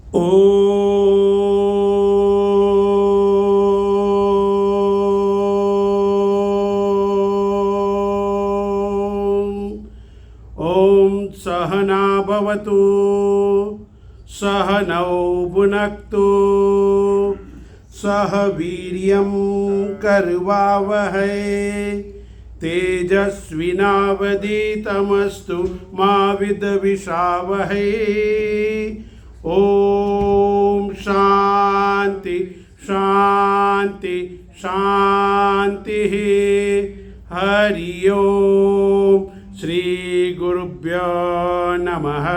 ॐ सहना भवतु सहनौ भुनक्तु सह वीर्यं करवावहै तेजस्विनावधीतमस्तु मा विद्विषावहै। ॐ शान्ति शान्ति शान्तिः। हरि ओम श्री गुरुभ्यो नमः।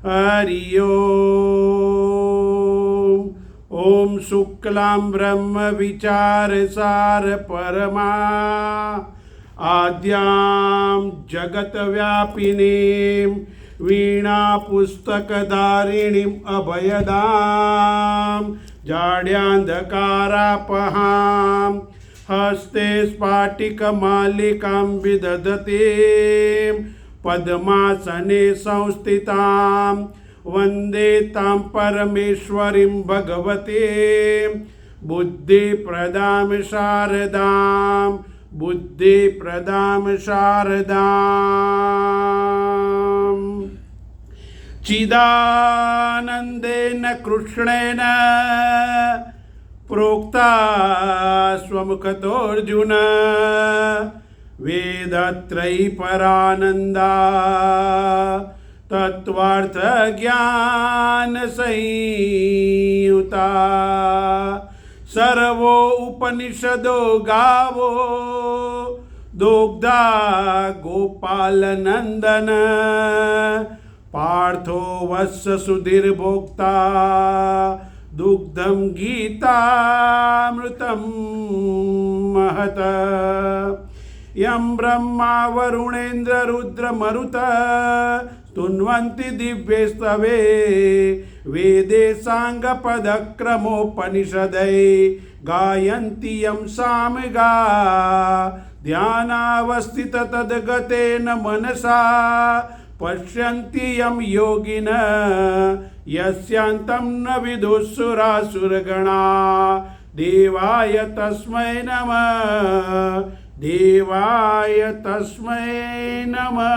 हरि ओम। ओम शुक्लां ब्रह्म विचारसार परमा आद्यां जगत्व्यापिनीं वीणा पुस्तकधारिणीम् अभयदां जाड्यान्धकारापहां हस्ते स्फाटिकमालिकां विदधतीं पद्मासने संस्थितां वन्दे तां परमेश्वरीं भगवतीं बुद्धिप्रदां शारदां बुद्धिप्रदां शारदां। चिदानन्देन कृष्णेन प्रोक्ता स्वमुखतोऽर्जुन वेदत्रयीपरानन्दा तत्त्वार्थज्ञानसंयुता सर्वो उपनिषदो गावो दुग्धा गोपालनन्दन पार्थो वत्स सुधीर्भोक्ता दुग्धं गीतामृतं महत। यं ब्रह्मा वरुणेन्द्र रुद्रमरुत स्तुन्वन्ति दिव्यैस्तवे वेदे साङ्गपदक्रमोपनिषदै गायन्ति यं सामगा ध्यानावस्थित तद्गतेन मनसा पश्यन्ति यं योगिन यस्यान्तं न विदुःसुरासुरगणा देवाय तस्मै नमः देवाय तस्मै नमः।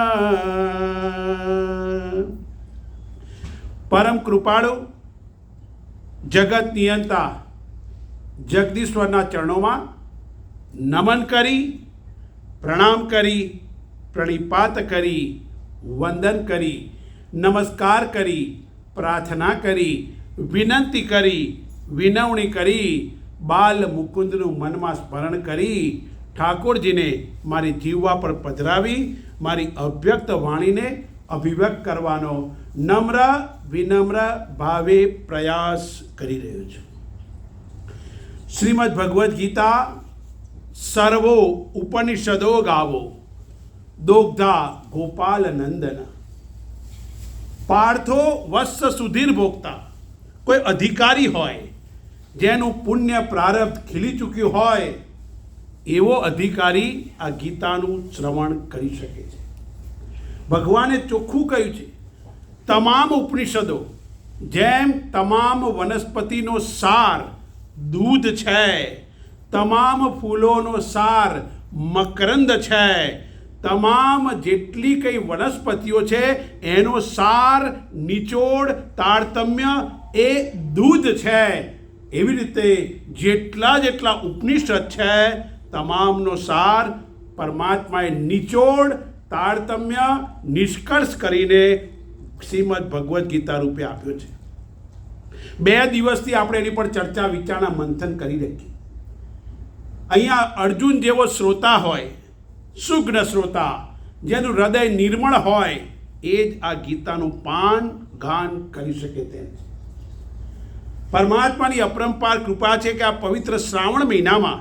परम कृपाळु जगत नियंता जगदीश्वરના ચરણોમાં નમન કરી પ્રણામ કરી પ્રણિપાત કરી વંદન કરી નમસ્કાર કરી પ્રાર્થના કરી વિનંતી કરી વિનવણી કરી બાલ મુકુંદનું મનમાં સ્મરણ કરી ઠાકોરજીને મારી જીવવા પર પધરાવી મારી અવ્યક્ત વાણીને અભિવ્યક્ત કરવાનો નમ્ર વિનમ્ર ભાવે પ્રયાસ કરી રહ્યો છું। શ્રીમદ ભગવદ્ ગીતા સર્વો ઉપનિષદો ગાવો દોગ્ધા ગોપાલ નંદન પાર્થો વત્સ સુધીર ભોગતા। કોઈ અધિકારી હોય જેનું પુણ્ય પ્રારબ્ધ ખીલી ચૂક્યું હોય એવો અધિકારી આ ગીતાનું શ્રવણ કરી શકે છે। ભગવાને ચોખ્ખું કહ્યું છે તમામ ઉપનિષદો જેમ તમામ વનસ્પતિનો સાર દૂધ છે, તમામ ફૂલોનો સાર મકરંદ છે, તમામ જેટલી કઈ વનસ્પતિઓ છે એનો સાર નિચોડ તારતમ્ય એ દૂધ છે। એવી રીતે જેટલા જેટલા ઉપનિષદ છે તમામનો સાર પરમાત્માએ નિચોડ તારતમ્ય નિષ્કર્ષ કરીને શ્રીમદ ભગવદ્ ગીતા રૂપે આપ્યો છે। 2 દિવસથી આપણે એની પર ચર્ચા વિચારણા મંથન કરી રાખી। અહીંયા અર્જુન જેવો શ્રોતા હોય, સુગ્ન શ્રોતા, જેનું હૃદય નિર્મળ હોય એ જ આ ગીતાનું પાન ગાન કરી શકે તેમ છે। પરમાત્માની અપરંપાર કૃપા છે કે આ પવિત્ર શ્રાવણ મહિનામાં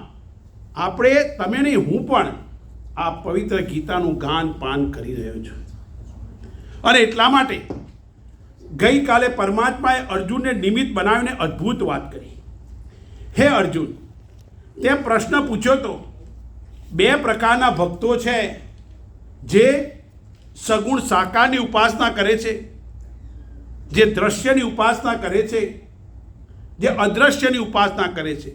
આપણે તમે નહીં હું પણ આ પવિત્ર ગીતાનું ગાન પાન કરી રહ્યો છું। અને એટલા માટે ગઈકાલે પરમાત્માએ અર્જુનને નિમિત્ત બનાવીને અદ્ભુત વાત કરી। હે અર્જુન, તે પ્રશ્ન પૂછ્યો તો 2 પ્રકારના ભક્તો છે જે સગુણ સાકારની ઉપાસના કરે છે જે દ્રશ્યની ઉપાસના કરે છે, જે અદ્રશ્યની ઉપાસના કરે છે,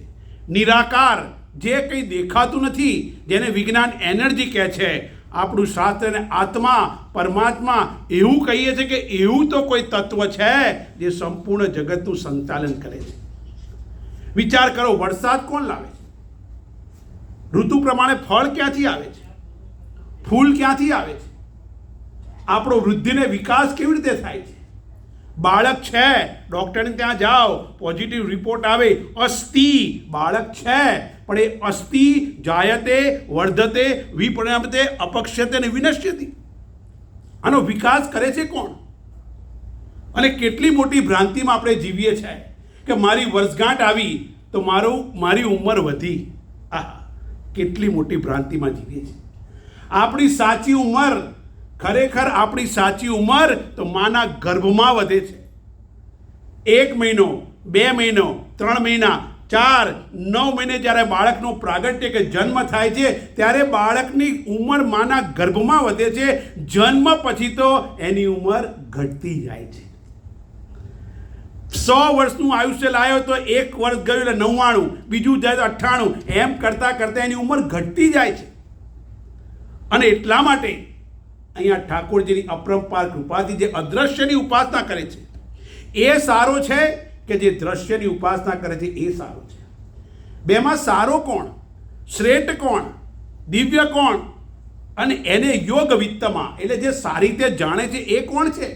નિરાકાર, જે કંઈ દેખાતું નથી, જેને વિજ્ઞાન એનર્જી કહે છે, આપણું શાસ્ત્રને આત્મા, પરમાત્મા એવું કહીએ છીએ કે એવું તો કોઈ તત્વ છે જે સંપૂર્ણ જગતનું સંચાલન કરે છે. વિચાર કરો, વરસાદ કોણ લાવે છે? ઋતુ પ્રમાણે ફળ ક્યાંથી આવે છે? ફૂલ ક્યાંથી આવે છે? આપણો વૃદ્ધિને વિકાસ કેવી રીતે થાય છે? બાળક છે, ડૉક્ટરને ત્યાં જાઓ, પોઝિટિવ રિપોર્ટ આવે, અસ્થિ, બાળક છે, પણ એ અસ્થિ જાયતે વર્ધતે વિપરિણામતે અપક્ષ્યતે અને વિનશ્યતિ. આનો વિકાસ કરે છે કોણ? અને કેટલી મોટી ભ્રાંતિમાં આપણે જીવીએ છીએ કે મારી વર્ષગાંઠ આવી તો મારી ઉંમર વધી. કેટલી મોટી ભ્રાંતિમાં જીવીએ છીએ. આપણી સાચી ઉંમર, ખરેખર આપણી સાચી ઉંમર તો માના ગર્ભમાં વધે છે. 1 મહિનો, 2 મહિનો, 3 મહિના, 4, 9 મહિને જ્યારે બાળકનો પ્રાગટ્ય કે જન્મ થાય છે ત્યારે બાળકની ઉંમર માના ગર્ભમાં વધે છે. જન્મ પછી તો એની ઉંમર ઘટતી જાય છે. 100 વર્ષનું આયુષ્ય લાવ્યો તો 1 વર્ષ ગયું એટલે 99, બીજું જાય તો 98, એમ કરતાં કરતાં એની ઉંમર ઘટતી જાય છે. અને એટલા માટે અહીંયા ઠાકોરજીની અપરંપાર કૃપાથી જે અદ્રશ્યની ઉપાસના કરે છે એ સારો છે કે જે દ્રશ્યની ઉપાસના કરે છે એ સારો છે? બેમાં સારો કોણ? શ્રેષ્ઠ કોણ? દિવ્ય કોણ? અને એને યોગ વિત્તમાં, એટલે જે સારી રીતે જાણે છે એ કોણ છે?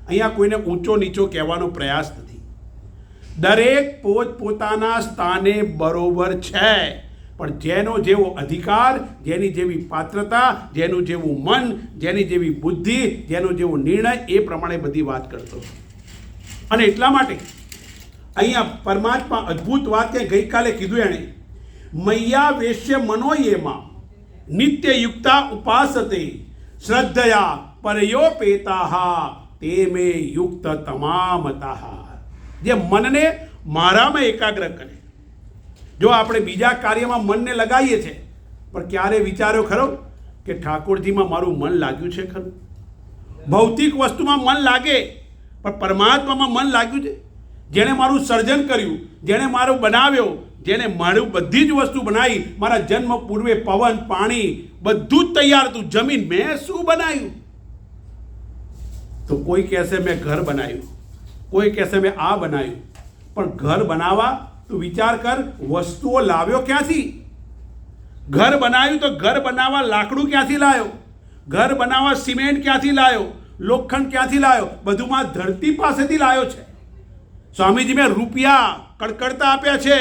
અહીંયા કોઈને ઊંચો નીચો કહેવાનો પ્રયાસ નથી. દરેક પોતપોતાના સ્થાને બરોબર છે, પણ જેનો જેવો અધિકાર, જેની જેવી પાત્રતા, જેનું જેવું મન, જેની જેવી બુદ્ધિ, જેનો જેવો નિર્ણય, એ પ્રમાણે બધી વાત કરતો. અને એટલા માટે અહીંયા પરમાત્મા અદ્ભુત વાત કે ગઈકાલે કીધું એણે, મૈયા વેશ્ય મનોયેમાં નિત્ય યુક્તા ઉપાસતે શ્રદ્ધયા પરયોપેતાહા તે મે યુક્ત તમામતાહ. જે મનને મારામાં એકાગ્ર કરે. જો આપણે બીજા કાર્યમાં મનને લગાવીએ છીએ, પણ ક્યારે વિચાર્યો ખરો કે ઠાકોરજીમાં મારું મન લાગ્યું છે ખરું? ભૌતિક વસ્તુમાં મન લાગે, પણ પરમાત્મામાં મન લાગ્યું છે? જેણે મારું સર્જન કર્યું, જેણે મારું બનાવ્યો, જેણે મારું બધી જ વસ્તુ બનાવી, મારા જન્મ પૂર્વે પવન, પાણી બધું જ તૈયાર હતું, જમીન, મેં શું બનાવ્યું? તો કોઈ કહેશે મેં ઘર બનાવ્યું, કોઈ કહેશે મેં આ બનાવ્યું. પણ ઘર બનાવવા તું વિચાર કર, વસ્તુઓ લાવ્યો ક્યાંથી? ઘર બનાવ્યું તો ઘર બનાવવા લાકડું ક્યાંથી લાવ્યો? ઘર બનાવવા સિમેન્ટ ક્યાંથી લાવ્યો? લોખંડ ક્યાંથી લાવ્યો? બધુંમાં ધરતી પાસેથી લાવ્યો છે. સ્વામીજી મેં રૂપિયા કડકડતા આપ્યા છે,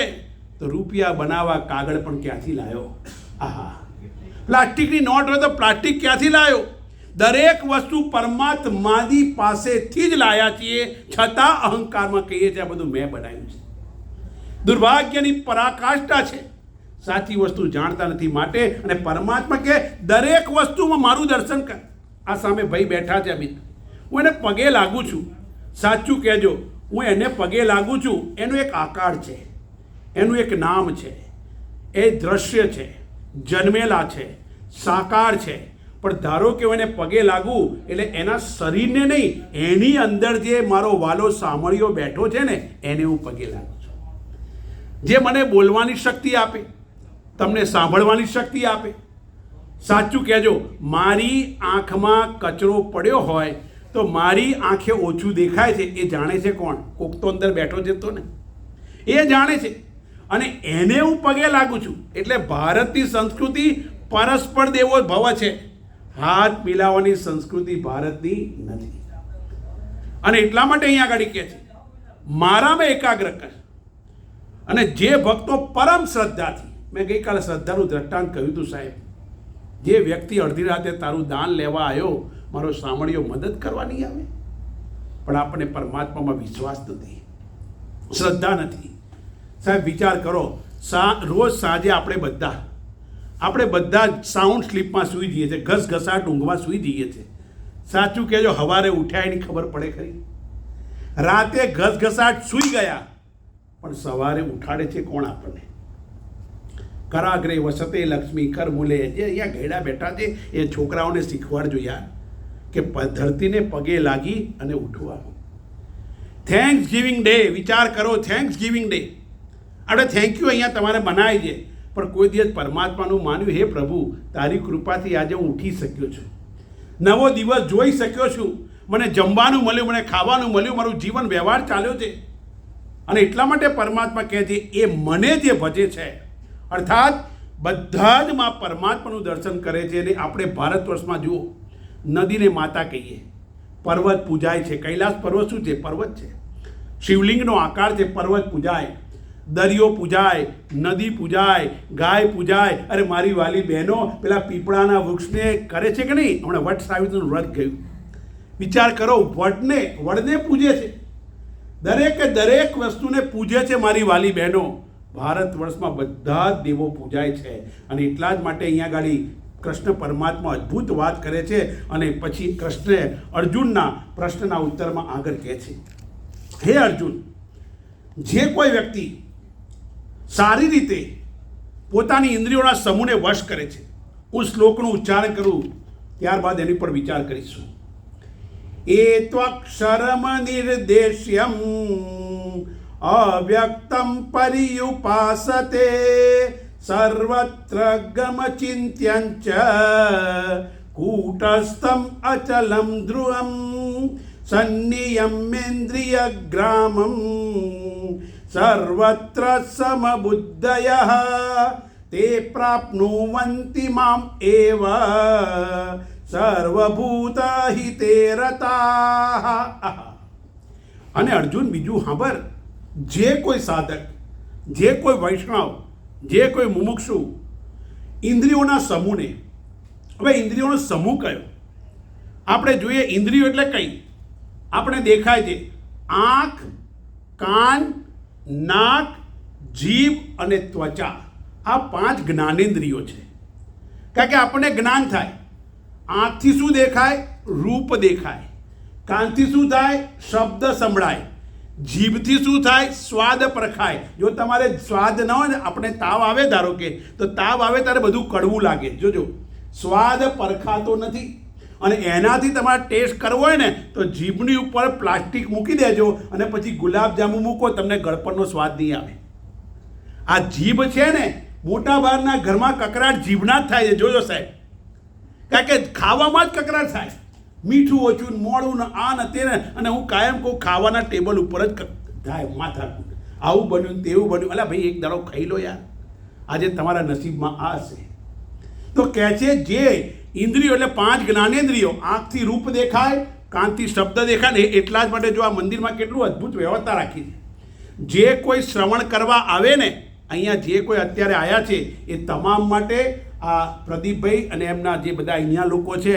તો રૂપિયા બનાવવા કાગળ પણ ક્યાંથી લાવ્યો? આહા, પ્લાસ્ટિકની નોટ હોય તો પ્લાસ્ટિક ક્યાંથી લાવ્યો? દરેક વસ્તુ પરમાત્માની પાસેથી જ લાયા છીએ, છતાં અહંકારમાં કહીએ છીએ આ બધું મેં બનાવ્યું છે. દુર્ભાગ્યની પરાકાષ્ઠા છે. સાચી વસ્તુ જાણતા નથી. માટે અને પરમાત્મા કે દરેક વસ્તુમાં મારું દર્શન કર. આ સામે ભાઈ બેઠા છે અમિત, હું એને પગે લાગુ છું. સાચું કહેજો, હું એને પગે લાગુ છું, એનો એક આકાર છે, એનું એક નામ છે, એ દ્રશ્ય છે, જન્મેલા છે, સાકાર છે. પણ ધારો કે હું એને પગે લાગું એટલે એના શરીરને નહીં, એની અંદર જે મારો વાલો સામળિયો બેઠો છે ને એને હું પગે લાગું છું. જે મને બોલવાની શક્તિ આપે, તમને સાંભળવાની શક્તિ આપે. સાચું કહેજો, મારી આંખમાં કચરો પડ્યો હોય તો મારી આંખે ઓછું દેખાય છે, એ જાણે છે કોણ? કોક તો અંદર બેઠો છે તો ને, એ જાણે છે. અને એને હું પગે લાગુ છું. એટલે ભારતની સંસ્કૃતિ પરસ્પર દેવો ભવ છે. હાથ મિલાવવાની સંસ્કૃતિ ભારતની નથી. અને એટલા માટે અહીંયા આગળ કહે છે મારામાં એકાગ્ર કર. અને જે ભક્તો પરમ શ્રદ્ધાથી, મેં ગઈકાલે શ્રદ્ધાનું દ્રષ્ટાંત કહ્યું હતું સાહેબ, જે વ્યક્તિ અડધી રાતે તારું દાન લેવા આવ્યો, મારો સાંભળ્યો મદદ કરવા નહીં આવે. પણ આપણને પરમાત્મામાં વિશ્વાસ નથી, શ્રદ્ધા નથી. સાહેબ વિચાર કરો, રોજ સાંજે આપણે બધા સાઉન્ડ સ્લીપમાં સૂઈ જઈએ છીએ, ઘસઘસાટ ઊંઘમાં સૂઈ જઈએ છીએ. સાચું કહેજો, સવારે ઉઠ્યા એની ખબર પડે ખરી? રાતે ઘસઘસાટ સૂઈ ગયા, પણ સવારે ઉઠાડે છે કોણ આપણને? કરાગ્રે વસતે લક્ષ્મી કર મૂલે. જે અહીંયા ઘેડા બેઠા છે એ છોકરાઓને શીખવાડજો યાર કે ધરતીને પગે લાગી અને ઉઠવાનું. થેન્ક્સ ગિવિંગ ડે, વિચાર કરો થેન્ક્સ ગિવિંગ ડે. આપણે થેન્ક યુ અહીંયા તમારે મનાય છે, પણ કોઈ દિવસ પરમાત્માનું માન્યું, હે પ્રભુ તારી કૃપાથી આજે હું ઉઠી શક્યો છું, નવો દિવસ જોઈ શક્યો છું, મને જમવાનું મળ્યું, મને ખાવાનું મળ્યું, મારું જીવન વ્યવહાર ચાલ્યો છે. અને એટલા માટે પરમાત્મા કહે છે એ મને જે ભજે છે, અર્થાત બધા જ માં પરમાત્માનું દર્શન કરે છે. અને આપણે ભારત વર્ષમાં જુઓ, નદીને માતા કહીએ, પર્વત પૂજાય છે. કૈલાસ પર્વત શું છે? પર્વત છે. શિવલિંગનો આકાર છે, પર્વત પૂજાય, દરિયો પૂજાય, નદી પૂજાય, ગાય પૂજાય. અરે મારી વાલી બહેનો પેલા પીપળાના વૃક્ષને કરે છે કે નહીં? હમણાં વટ સાવિત્રીનું વ્રત ગયું, વિચાર કરો, વડને પૂજે છે, દરેક વસ્તુને પૂજે છે. મારી વાલી બહેનો, ભારત વર્ષમાં બધા જ દેવો પૂજાય છે. અને એટલા જ માટે અહીંયા ગાડી કૃષ્ણ પરમાત્મા અદ્ભુત વાત કરે છે. અને પછી કૃષ્ણે અર્જુનના પ્રશ્નના ઉત્તરમાં આગળ કહે છે, હે અર્જુન, જે કોઈ વ્યક્તિ સારી રીતે પોતાની ઇન્દ્રિયોના સમૂહને વશ કરે છે, હું શ્લોકનું ઉચ્ચારણ કરું ત્યારબાદ એની પર વિચાર કરીશું. એત્વક્ષરમ નિર્દેશ્યમ અવ્યક્તમ પર્યુપાસતે સર્વત્ર ગમચિંત્યં ચ કૂટસ્થમ અચલમ ધ્રુવમ સન્નિયમ્યેન્દ્રિયગ્રામમ સર્વત્ર સમબુદ્ધયઃ તે પ્રાપ્નુવન્તિ મામ એવ સર્વભૂતહિતે રતાઃ. અને અર્જુન બીજું સાંભળ, જે કોઈ સાધક, જે કોઈ વૈષ્ણવ, જે કોઈ મુમુક્ષુ ઇન્દ્રિયોના સમૂહને, હવે ઇન્દ્રિયોનો સમૂહ કયો? આપણે જોઈએ ઇન્દ્રિયો એટલે કઈ? આપણે દેખાય છે આંખ, કાન, નાક, જીભ અને ત્વચા. આ 5 જ્ઞાનેન્દ્રિયો છે. કારણ કે આપણને જ્ઞાન થાય. આંખથી શું દેખાય? રૂપ દેખાય. કાનથી શું થાય? શબ્દ સંભળાય. જીભથી શું થાય? સ્વાદ પરખાય. જો તમારે સ્વાદ ન હોય ને, આપણે તાવ આવે ધારો કે, તો તાવ આવે ત્યારે બધું કડવું લાગે. જોજો, સ્વાદ પરખાતો નથી. અને એનાથી તમારે ટેસ્ટ કરવો હોય ને, તો જીભની ઉપર પ્લાસ્ટિક મૂકી દેજો અને પછી ગુલાબજાંબુ મૂકો, તમને ગળપણનો સ્વાદ નહીં આવે. આ જીભ છે ને, મોટા ભાગના ઘરમાં કકરાટ જીભના જ થાય છે. જોજો સાહેબ, કારણ કે ખાવામાં જ કકરાટ થાય, મીઠું ઓછું, મોડું ને આ ને તે ને. અને હું કાયમ કહું, ખાવાના ટેબલ ઉપર જ થાય માથાકૂટ, આવું બન્યું તેવું બન્યું. અલા ભાઈ, એક દાડો ખાઈ લો યાર, આજે તમારા નસીબમાં આ હશે. તો કહે છે જે ઇન્દ્રિયો એટલે 5 જ્ઞાનેન્દ્રિયો, આંખથી રૂપ દેખાય, કાનથી શબ્દ દેખાય ને. એટલા જ માટે જો આ મંદિરમાં કેટલું અદ્ભુત વ્યવસ્થા રાખી છે. જે કોઈ શ્રવણ કરવા આવે ને, અહીંયા જે કોઈ અત્યારે આવ્યા છે, એ તમામ માટે આ પ્રદીપભાઈ અને એમના જે બધા અહીંયા લોકો છે,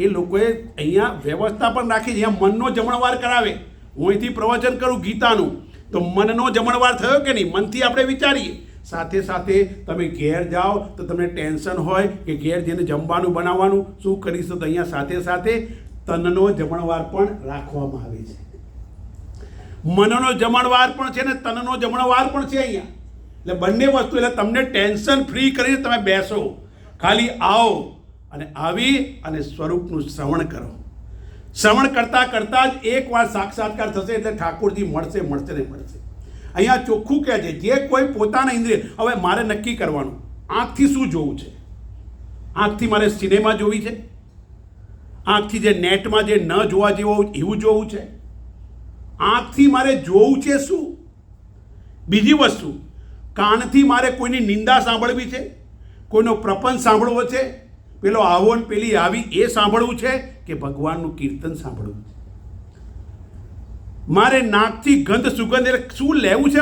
એ લોકોએ અહીંયા વ્યવસ્થા પણ રાખી છે. અહીંયા મનનો જમણવાર કરાવે. હું અહીંથી પ્રવચન કરું ગીતાનું, તો મનનો જમણવાર થયો કે નહીં? મનથી આપણે વિચારીએ. સાથે સાથે તમે ઘેર જાઓ તો તમને ટેન્શન હોય કે ઘેર જઈને જમવાનું બનાવવાનું શું કરીશું, તો અહીંયા સાથે સાથે તનનો જમણવાર પણ રાખવામાં આવે છે. મનનો જમણવાર પણ છે ને તનનો જમણવાર પણ છે અહીંયા. એટલે બંને વસ્તુ, એટલે તમને ટેન્શન ફ્રી કરીને તમે બેસો, ખાલી આવો અને આવી અને સ્વરૂપનું શ્રવણ કરો. શ્રવણ કરતાં કરતાં જ એકવાર સાક્ષાત્કાર થશે, એટલે ઠાકોરજી મળશે ને મળશે. અહીંયા ચોખ્ખું કહે છે, જે કોઈ પોતાના ઇન્દ્રિય, હવે મારે નક્કી કરવાનું આંખથી શું જોવું છે. આંખથી મારે સિનેમા જોવી છે, આંખથી જે નેટમાં જે ન જોવા જેવો એવું જોવું છે, આંખથી મારે જોવું છે શું. બીજી વસ્તુ, કાનથી મારે કોઈની નિંદા સાંભળવી છે, કોઈનો પ્રપંચ સાંભળવો છે, પેલો આવો ને પેલી આવી એ સાંભળવું છે, કે ભગવાનનું કીર્તન સાંભળવું છે. મારે નાકથી ગંધ સુગંધ એટલે શું લેવું છે,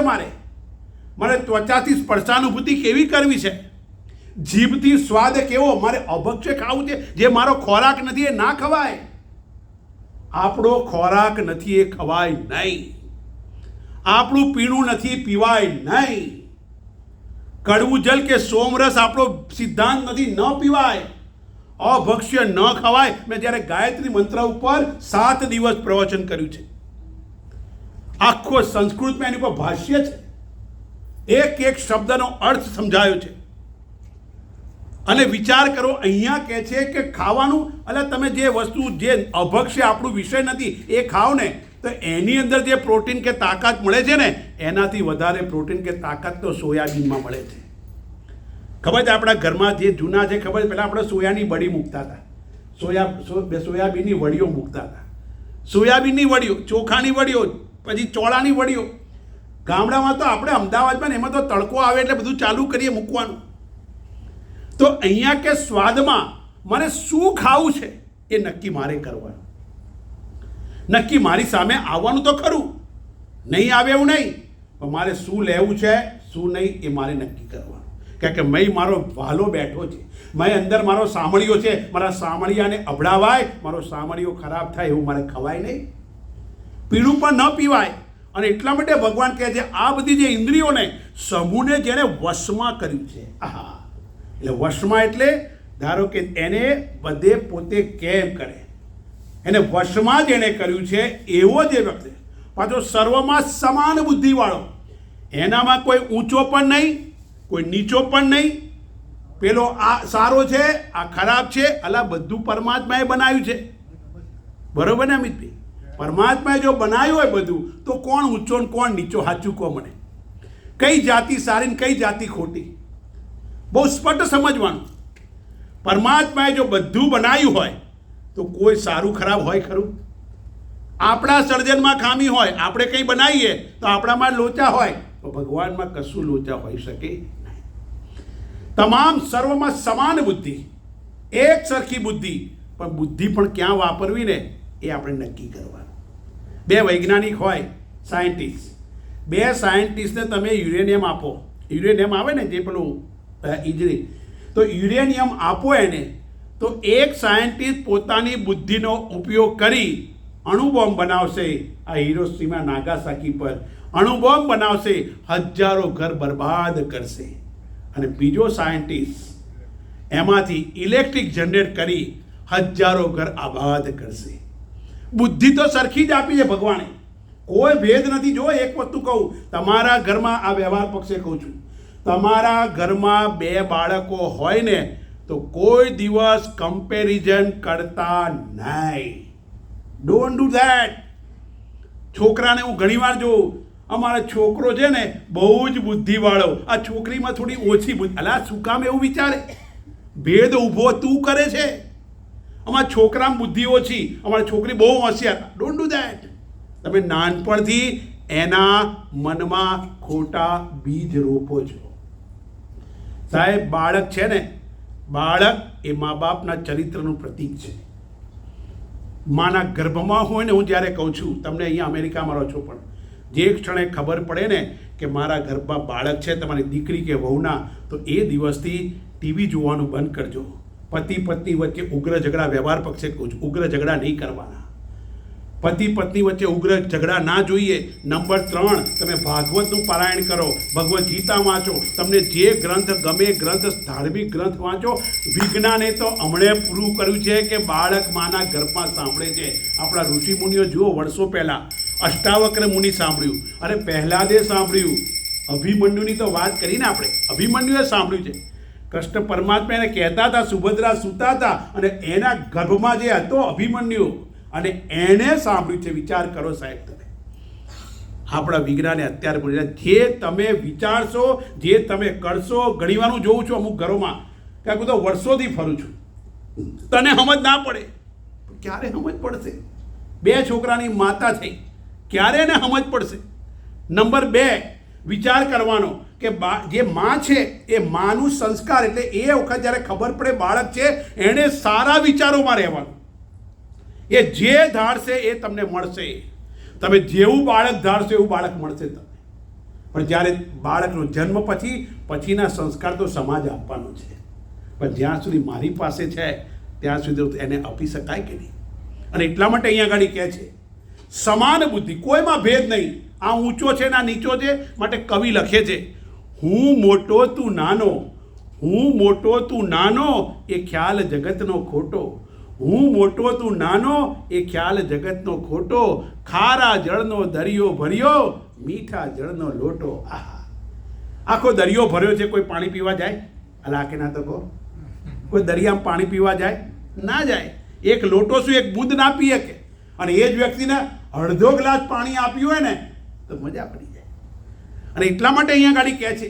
મારે ત્વચાથી સ્પર્શાનુભૂતિ કેવી કરવી છે, જીભથી સ્વાદ કેવો, મારે અભક્ષ્ય ખાવું છે, જે મારો ખોરાક નથી એ ના ખવાય. આપણો ખોરાક નથી એ ખવાય નહીં, આપણું પીણું નથી પીવાય નહીં, કડવું જલ કે સોમરસ આપણો સિદ્ધાંત નથી, ન પીવાય, અભક્ષ્ય ન ખવાય. મેં જ્યારે ગાયત્રી મંત્ર ઉપર 7 દિવસ પ્રવચન કર્યું છે, આખો સંસ્કૃતમાં એની ઉપર ભાષ્ય છે, એક શબ્દનો અર્થ સમજાયો છે. અને વિચાર કરો, અહીંયા કહે છે કે ખાવાનું, એટલે તમે જે વસ્તુ જે અભક્ષ્ય આપણું વિષય નથી એ ખાઓ ને, તો એની અંદર જે પ્રોટીન કે તાકાત મળે છે ને એનાથી વધારે પ્રોટીન કે તાકાત તો સોયાબીનમાં મળે છે. ખબર છે આપણા ઘરમાં જે જૂના છે ખબર છે, પહેલાં આપણે સોયાની વડી મૂકતા હતા, સોયાબીનની વડીઓ મૂકતા હતા. સોયાબીનની વડીઓ, ચોખાની વડીઓ, પછી ચોળાની વડીઓ. ગામડામાં તો આપણે અમદાવાદમાં ને એમાં તો તડકો આવે એટલે બધું ચાલુ કરીએ મૂકવાનું. તો અહીંયા કે સ્વાદમાં મને શું ખાવું છે એ નક્કી મારે કરવાનું. નક્કી મારી સામે આવવાનું તો ખરું, નહીં આવે એવું નહીં, પણ મારે શું લેવું છે શું નહીં એ મારે નક્કી કરવાનું. કારણ કે મેં મારો વાલો બેઠો છે, મેં અંદર મારો સામળિયો છે, મારા સામળિયાને અભડાવાય, મારો સામળિયો ખરાબ થાય એવું મારે ખવાય નહીં, પીળું પણ ન પીવાય. અને એટલા માટે ભગવાન કહે છે આ બધી જે ઇન્દ્રિયોને સમૂહને જેણે વશમાં કર્યું છે. આહા, એટલે વશમાં એટલે ધારો કે એને બધે પોતે કેમ કરે, એને વશમાં જેણે કર્યું છે એવો જે વ્યક્તિ પાછો સર્વમાં સમાન બુદ્ધિવાળો, એનામાં કોઈ ઊંચો પણ નહીં, કોઈ નીચો પણ નહીં, પેલો આ સારો છે આ ખરાબ છે, અલા બધું પરમાત્માએ બનાવ્યું છે. બરોબર ને અમિતભાઈ? પરમાત્માએ જો બનાવ્યું હોય બધું તો કોણ ઊંચો ને કોણ નીચો? સાચું કહો મને, કઈ જાતિ સારી ને કઈ જાતિ ખોટી? બહુ સ્પષ્ટ સમજવાનું. પરમાત્માએ જો બધું બનાવ્યું હોય તો કોઈ સારું ખરાબ હોય ખરું? આપણા સર્જનમાં ખામી હોય, આપણે કંઈ બનાવીએ તો આપણામાં લોચા હોય, તો ભગવાનમાં કશું લોચા હોઈ શકે નહીં. તમામ સર્વમાં સમાન બુદ્ધિ, એક સરખી બુદ્ધિ, પણ બુદ્ધિ પણ ક્યાં વાપરવી ને એ આપણે નક્કી કરવાનું. બે વૈજ્ઞાનિક હોય, સાયન્ટિસ્ટ, બે સાયન્ટિસ્ટને તમે યુરેનિયમ આપો, યુરેનિયમ આવે ને જે પેલું ઈજળી, તો યુરેનિયમ આપો એને, તો એક સાયન્ટિસ્ટ પોતાની બુદ્ધિનો ઉપયોગ કરી અણુબોમ્બ બનાવશે. આ હિરોશીમા નાગાસાકી પર અણુબોમ્બ બનાવશે, હજારો ઘર બરબાદ કરશે. અને બીજો સાયન્ટિસ્ટ એમાંથી ઇલેક્ટ્રિક જનરેટ કરી હજારો ઘર આબાદ કરશે. બુદ્ધિ તો સરખી જ આપી છે ભગવાને, કોઈ ભેદ નથી. જો એક વસ્તુ કહું, તમારા ઘરમાં આ વ્યવહાર પક્ષે કહું છું, તમારા ઘરમાં બે બાળકો હોય ને તો કોઈ દિવસ કમ્પેરિઝન કરતા નહીં. Don't do that. છોકરાને હું ઘણીવાર જોઉં, અમારો છોકરો છે ને બહુ જ બુદ્ધિવાળો, આ છોકરીમાં થોડી ઓછી બુદ્ધિ. અલા શું કામ એવું વિચારે? ભેદ ઊભો તું કરે છે. અમારા છોકરામાં બુદ્ધિ ઓછી, અમારી છોકરી બહુ હોશિયાર. Don't do that. તમે નાનપણથી એના મનમાં ખોટા બીજ રોપો છો. સાહેબ, બાળક છે ને, બાળક એ મા બાપના ચરિત્રનું પ્રતીક છે. માના ગર્ભમાં હોય ને, હું જ્યારે કહું છું, તમને અહીંયા અમેરિકામાં રહો છો, પણ જે ક્ષણે ખબર પડે ને કે મારા ગર્ભમાં બાળક છે, તમારી દીકરી કે વહુના, તો એ દિવસથી ટીવી જોવાનું બંધ કરજો. પતિ પત્ની વચ્ચે ઉગ્ર ઝઘડા, વ્યવહાર પક્ષે કહું છું, ઉગ્ર ઝઘડા નહીં કરવાના. પતિ પત્ની વચ્ચે ઉગ્ર ઝઘડા ના જોઈએ. નંબર 3, તમે ભાગવતનું પારાયણ કરો, ભગવદ્ ગીતા વાંચો, તમને જે ગ્રંથ ગમે ગ્રંથ, ધાર્મિક ગ્રંથ વાંચો. વિજ્ઞાને તો હમણે પૂરું કર્યું છે કે બાળક માના ગર્ભમાં સાંભળે છે. આપણા ઋષિ મુનિઓ જુઓ, વર્ષો પહેલાં અષ્ટાવક્ર મુનિ સાંભળ્યું, અરે પહેલાદે સાંભળ્યું, અભિમન્યુની તો વાત કરીને આપણે, અભિમન્યુએ સાંભળ્યું છે. કૃષ્ણ પરમાત્મા એને કહેતા હતા, સુભદ્રા સૂતા હતા અને એના ગર્ભમાં જે હતો અભિમન્યુ, અને એને સાંભળ્યું છે. વિચાર કરો સાહેબ તમે. આપણા વિજ્ઞાને અત્યારે બોલ્યા, જે તમે વિચારશો, જે તમે કરશો. ઘણીવાર હું જોઉં છું અમુક ઘરોમાં, કે હું તો વર્ષોથી ફરું છું, તને સમજ ના પડે. ક્યારે સમજ પડશે? 2 છોકરાની માતા થઈ, ક્યારે એને સમજ પડશે? નંબર 2, વિચાર કરવાનો કે જે માં છે એ માનું સંસ્કાર, એટલે એ વખત જ્યારે ખબર પડે બાળક છે, એણે સારા વિચારોમાં રહેવાનું. એ જે ધારશે એ તમને મળશે. તમે જેવું બાળક ધારશો એવું બાળક મળશે તમને. પણ જ્યારે બાળકનો જન્મ પછીના સંસ્કાર તો સમાજ આપવાનો છે, પણ જ્યાં સુધી મારી પાસે છે ત્યાં સુધી એને આપી શકાય કે નહીં. અને એટલા માટે અહીંયા આગળ કહે છે સમાન બુદ્ધિ, કોઈમાં ભેદ નહીં. આ ઊંચો છે ના નીચો છે. માટે કવિ લખે છે, હું મોટો તું નાનો, હું મોટો તું નાનો, એ ખ્યાલ જગતનો ખોટો. હું મોટો તું નાનો, એ ખ્યાલ જગતનો ખોટો. ખારા જળનો દરિયો ભર્યો, મીઠા જળનો લોટો. આહા, આખો દરિયો ભર્યો છે, કોઈ પાણી પીવા જાય? અલા કે ના તો કહો, કોઈ દરિયામાં પાણી પીવા જાય? ના જાય. એક લોટો શું એક બૂંદ ના પીએ કે? અને એ જ વ્યક્તિને અડધો ગ્લાસ પાણી આપ્યું હોય ને તો મજા પડી જાય. અને એટલા માટે અહીંયા ગાડી કહે છે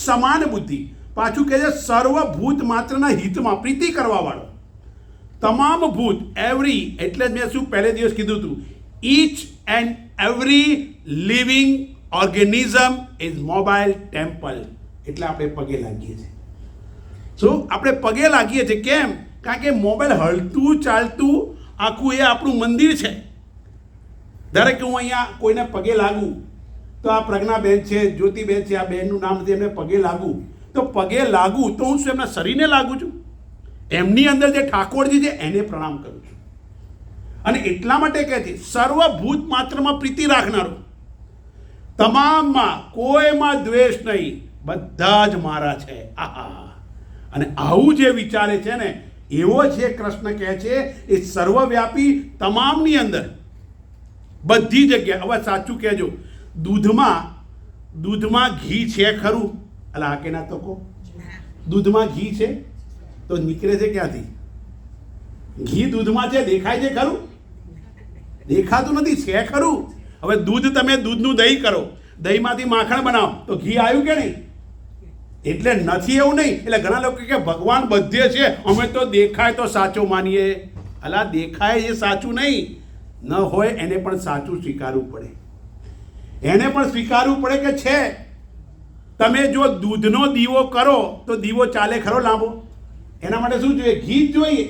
સમાન બુદ્ધિ. પાછું કહે છે સર્વભૂત માત્રના હિતમાં પ્રીતિ કરવા વાળો. તમામ ભૂત એવરી, એટલે જ મેં શું પહેલે દિવસ કીધું હતું, each and every living organism is mobile temple. એટલે આપણે પગે લાગીએ છીએ. શું આપણે પગે લાગીએ છીએ? કેમ? કારણ કે મોબાઈલ હલતું ચાલતું આખું એ આપણું મંદિર છે. ધારો કે હું અહીંયા કોઈને પગે લાગું તો આ પ્રજ્ઞાબેન છે, જ્યોતિબેન છે, આ બહેનનું નામ છે, એમને પગે લાગું તો પગે લાગું તો હું શું એમના શરીરને લાગું છું? એમની અંદર જે ઠાકોરજી છે એને પ્રણામ કરું છું. અને એટલા માટે કહે છે સર્વભૂત માત્રમાં પ્રીતિ રાખનારો, તમામમાં કોઈમાં દ્વેષ નહીં, બધા જ મારા છે. આહા! અને આવું જે વિચારે છે ને એવો છે કૃષ્ણ કહે છે એ સર્વવ્યાપી, તમામની અંદર, બધી જગ્યાએ. હવે સાચું કહેજો, દૂધમાં ઘી છે ખરું? અલા આ કે ના તો કહો, દૂધમાં ઘી છે તો નીકળે છે ક્યાંથી? ઘી દૂધમાં છે, દેખાય છે ખરું? દેખાતું નથી, છે ખરું? હવે તમે દૂધનું દહીં કરો, દહીંમાંથી માખણ બનાવો તો ઘી આવ્યું કે નહીં? એટલે નથી એવું નહીં. એટલે ઘણા લોકો કે ભગવાન બધે છે, અમે તો દેખાય તો સાચો માનીએ. અલા દેખાય એ સાચું નહીં, ન હોય એને પણ સાચું સ્વીકારવું પડે. એને પણ સ્વીકારવું પડે કે છે. તમે જો દૂધનો દીવો કરો તો દીવો ચાલે ખરો લાંબો? એના માટે શું જોઈએ? ઘી જ જોઈએ.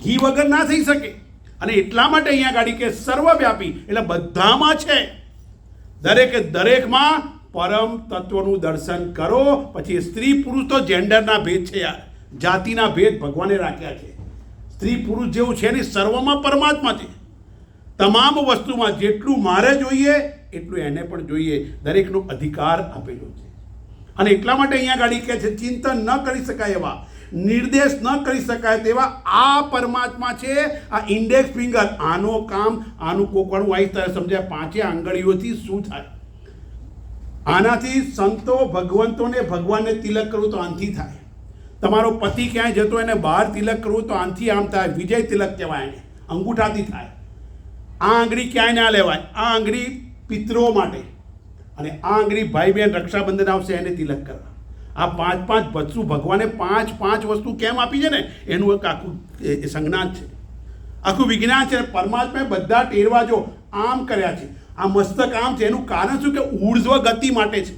ઘી વગર ના થઈ શકે. અને એટલા માટે અહીંયા ગાડી કે સર્વવ્યાપી એટલે બધામાં છે. દરેકમાં પરમ તત્વનું દર્શન કરો. પછી સ્ત્રી પુરુષ તો જેન્ડરના ભેદ છે યાર, જાતિના ભેદ ભગવાને રાખ્યા છે. સ્ત્રી પુરુષ જેવું છે નહીં, સર્વમાં પરમાત્મા છે. તમામ વસ્તુમાં જેટલું મારે જોઈએ એટલું એને પણ જોઈએ. દરેકનો અધિકાર આપેલો છે. અને એટલા માટે અહીંયા ગાડી કહે છે ચિંતન ન કરી શકાય એવા, નિર્દેશ ન કરી શકાય તેવા આ પરમાત્મા છે. આ ઇન્ડેક્સ ફિંગર, આનો કામ, આનું કોકણું આવી ત્યારે સમજાય. 5 આંગળીઓથી શું થાય? આનાથી સંતો ભગવંતોને, ભગવાનને તિલક કરવું તો આનથી થાય. તમારો પતિ ક્યાંય જતો એને બહાર તિલક કરવું તો આનથી આમ થાય. વિજય તિલક કહેવાય એને, અંગૂઠાથી થાય. આ આંગળી ક્યાંય ના લેવાય. આ આંગળી પિતરો માટે, અને આ આંગળી ભાઈ બહેન રક્ષાબંધન આવશે એને તિલક કરવા. આ 5 વસ્તુ ભગવાને 5 વસ્તુ કેમ આપી છે ને એનું એક આખું સંજ્ઞાન છે, આખું વિજ્ઞાન છે. પરમાત્માએ બધા ટેરવાજો આમ કર્યા છે. આ મસ્તક આમ છે, એનું કારણ શું કે ઉર્ધ્વ ગતિ માટે છે.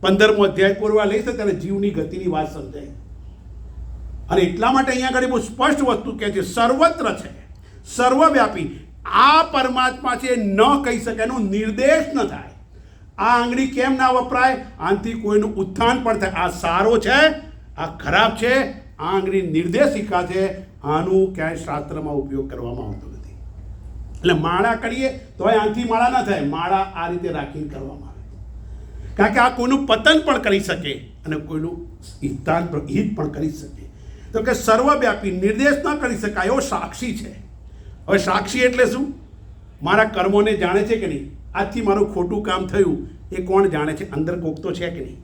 15મો અધ્યાય પૂરવા લઈશ ત્યારે જીવની ગતિની વાત સમજાય. અને એટલા માટે અહીંયા આગળ બહુ સ્પષ્ટ વસ્તુ કહે છે સર્વત્ર છે, સર્વવ્યાપી. આ પરમાત્મા છે, ન કહી શકે, એનો નિર્દેશ ન થાય. આ આંગળી કેમ ના વપરાય? આનાથી કોઈનું ઉત્થાન પણ થાય. આ સારો છે, આ ખરાબ છે. આ આંગળી નિર્દેશિકા છે. આનું ક્યાંય શાસ્ત્રમાં ઉપયોગ કરવામાં આવતો નથી. એટલે માળા કરીએ તોય આનાથી માળા ના થાય. માળા આ રીતે રાખીને કરવામાં આવે, કારણ કે આ કોઈનું પતન પણ કરી શકે અને કોઈનું હિત પણ કરી શકે. તો કે સર્વવ્યાપી, નિર્દેશ ન કરી શકાય એવો સાક્ષી છે. હવે સાક્ષી એટલે શું? મારા કર્મોને જાણે છે કે નહીં? આજથી મારું ખોટું કામ થયું એ કોણ જાણે છે? અંદર કોક તો છે કે નહીં?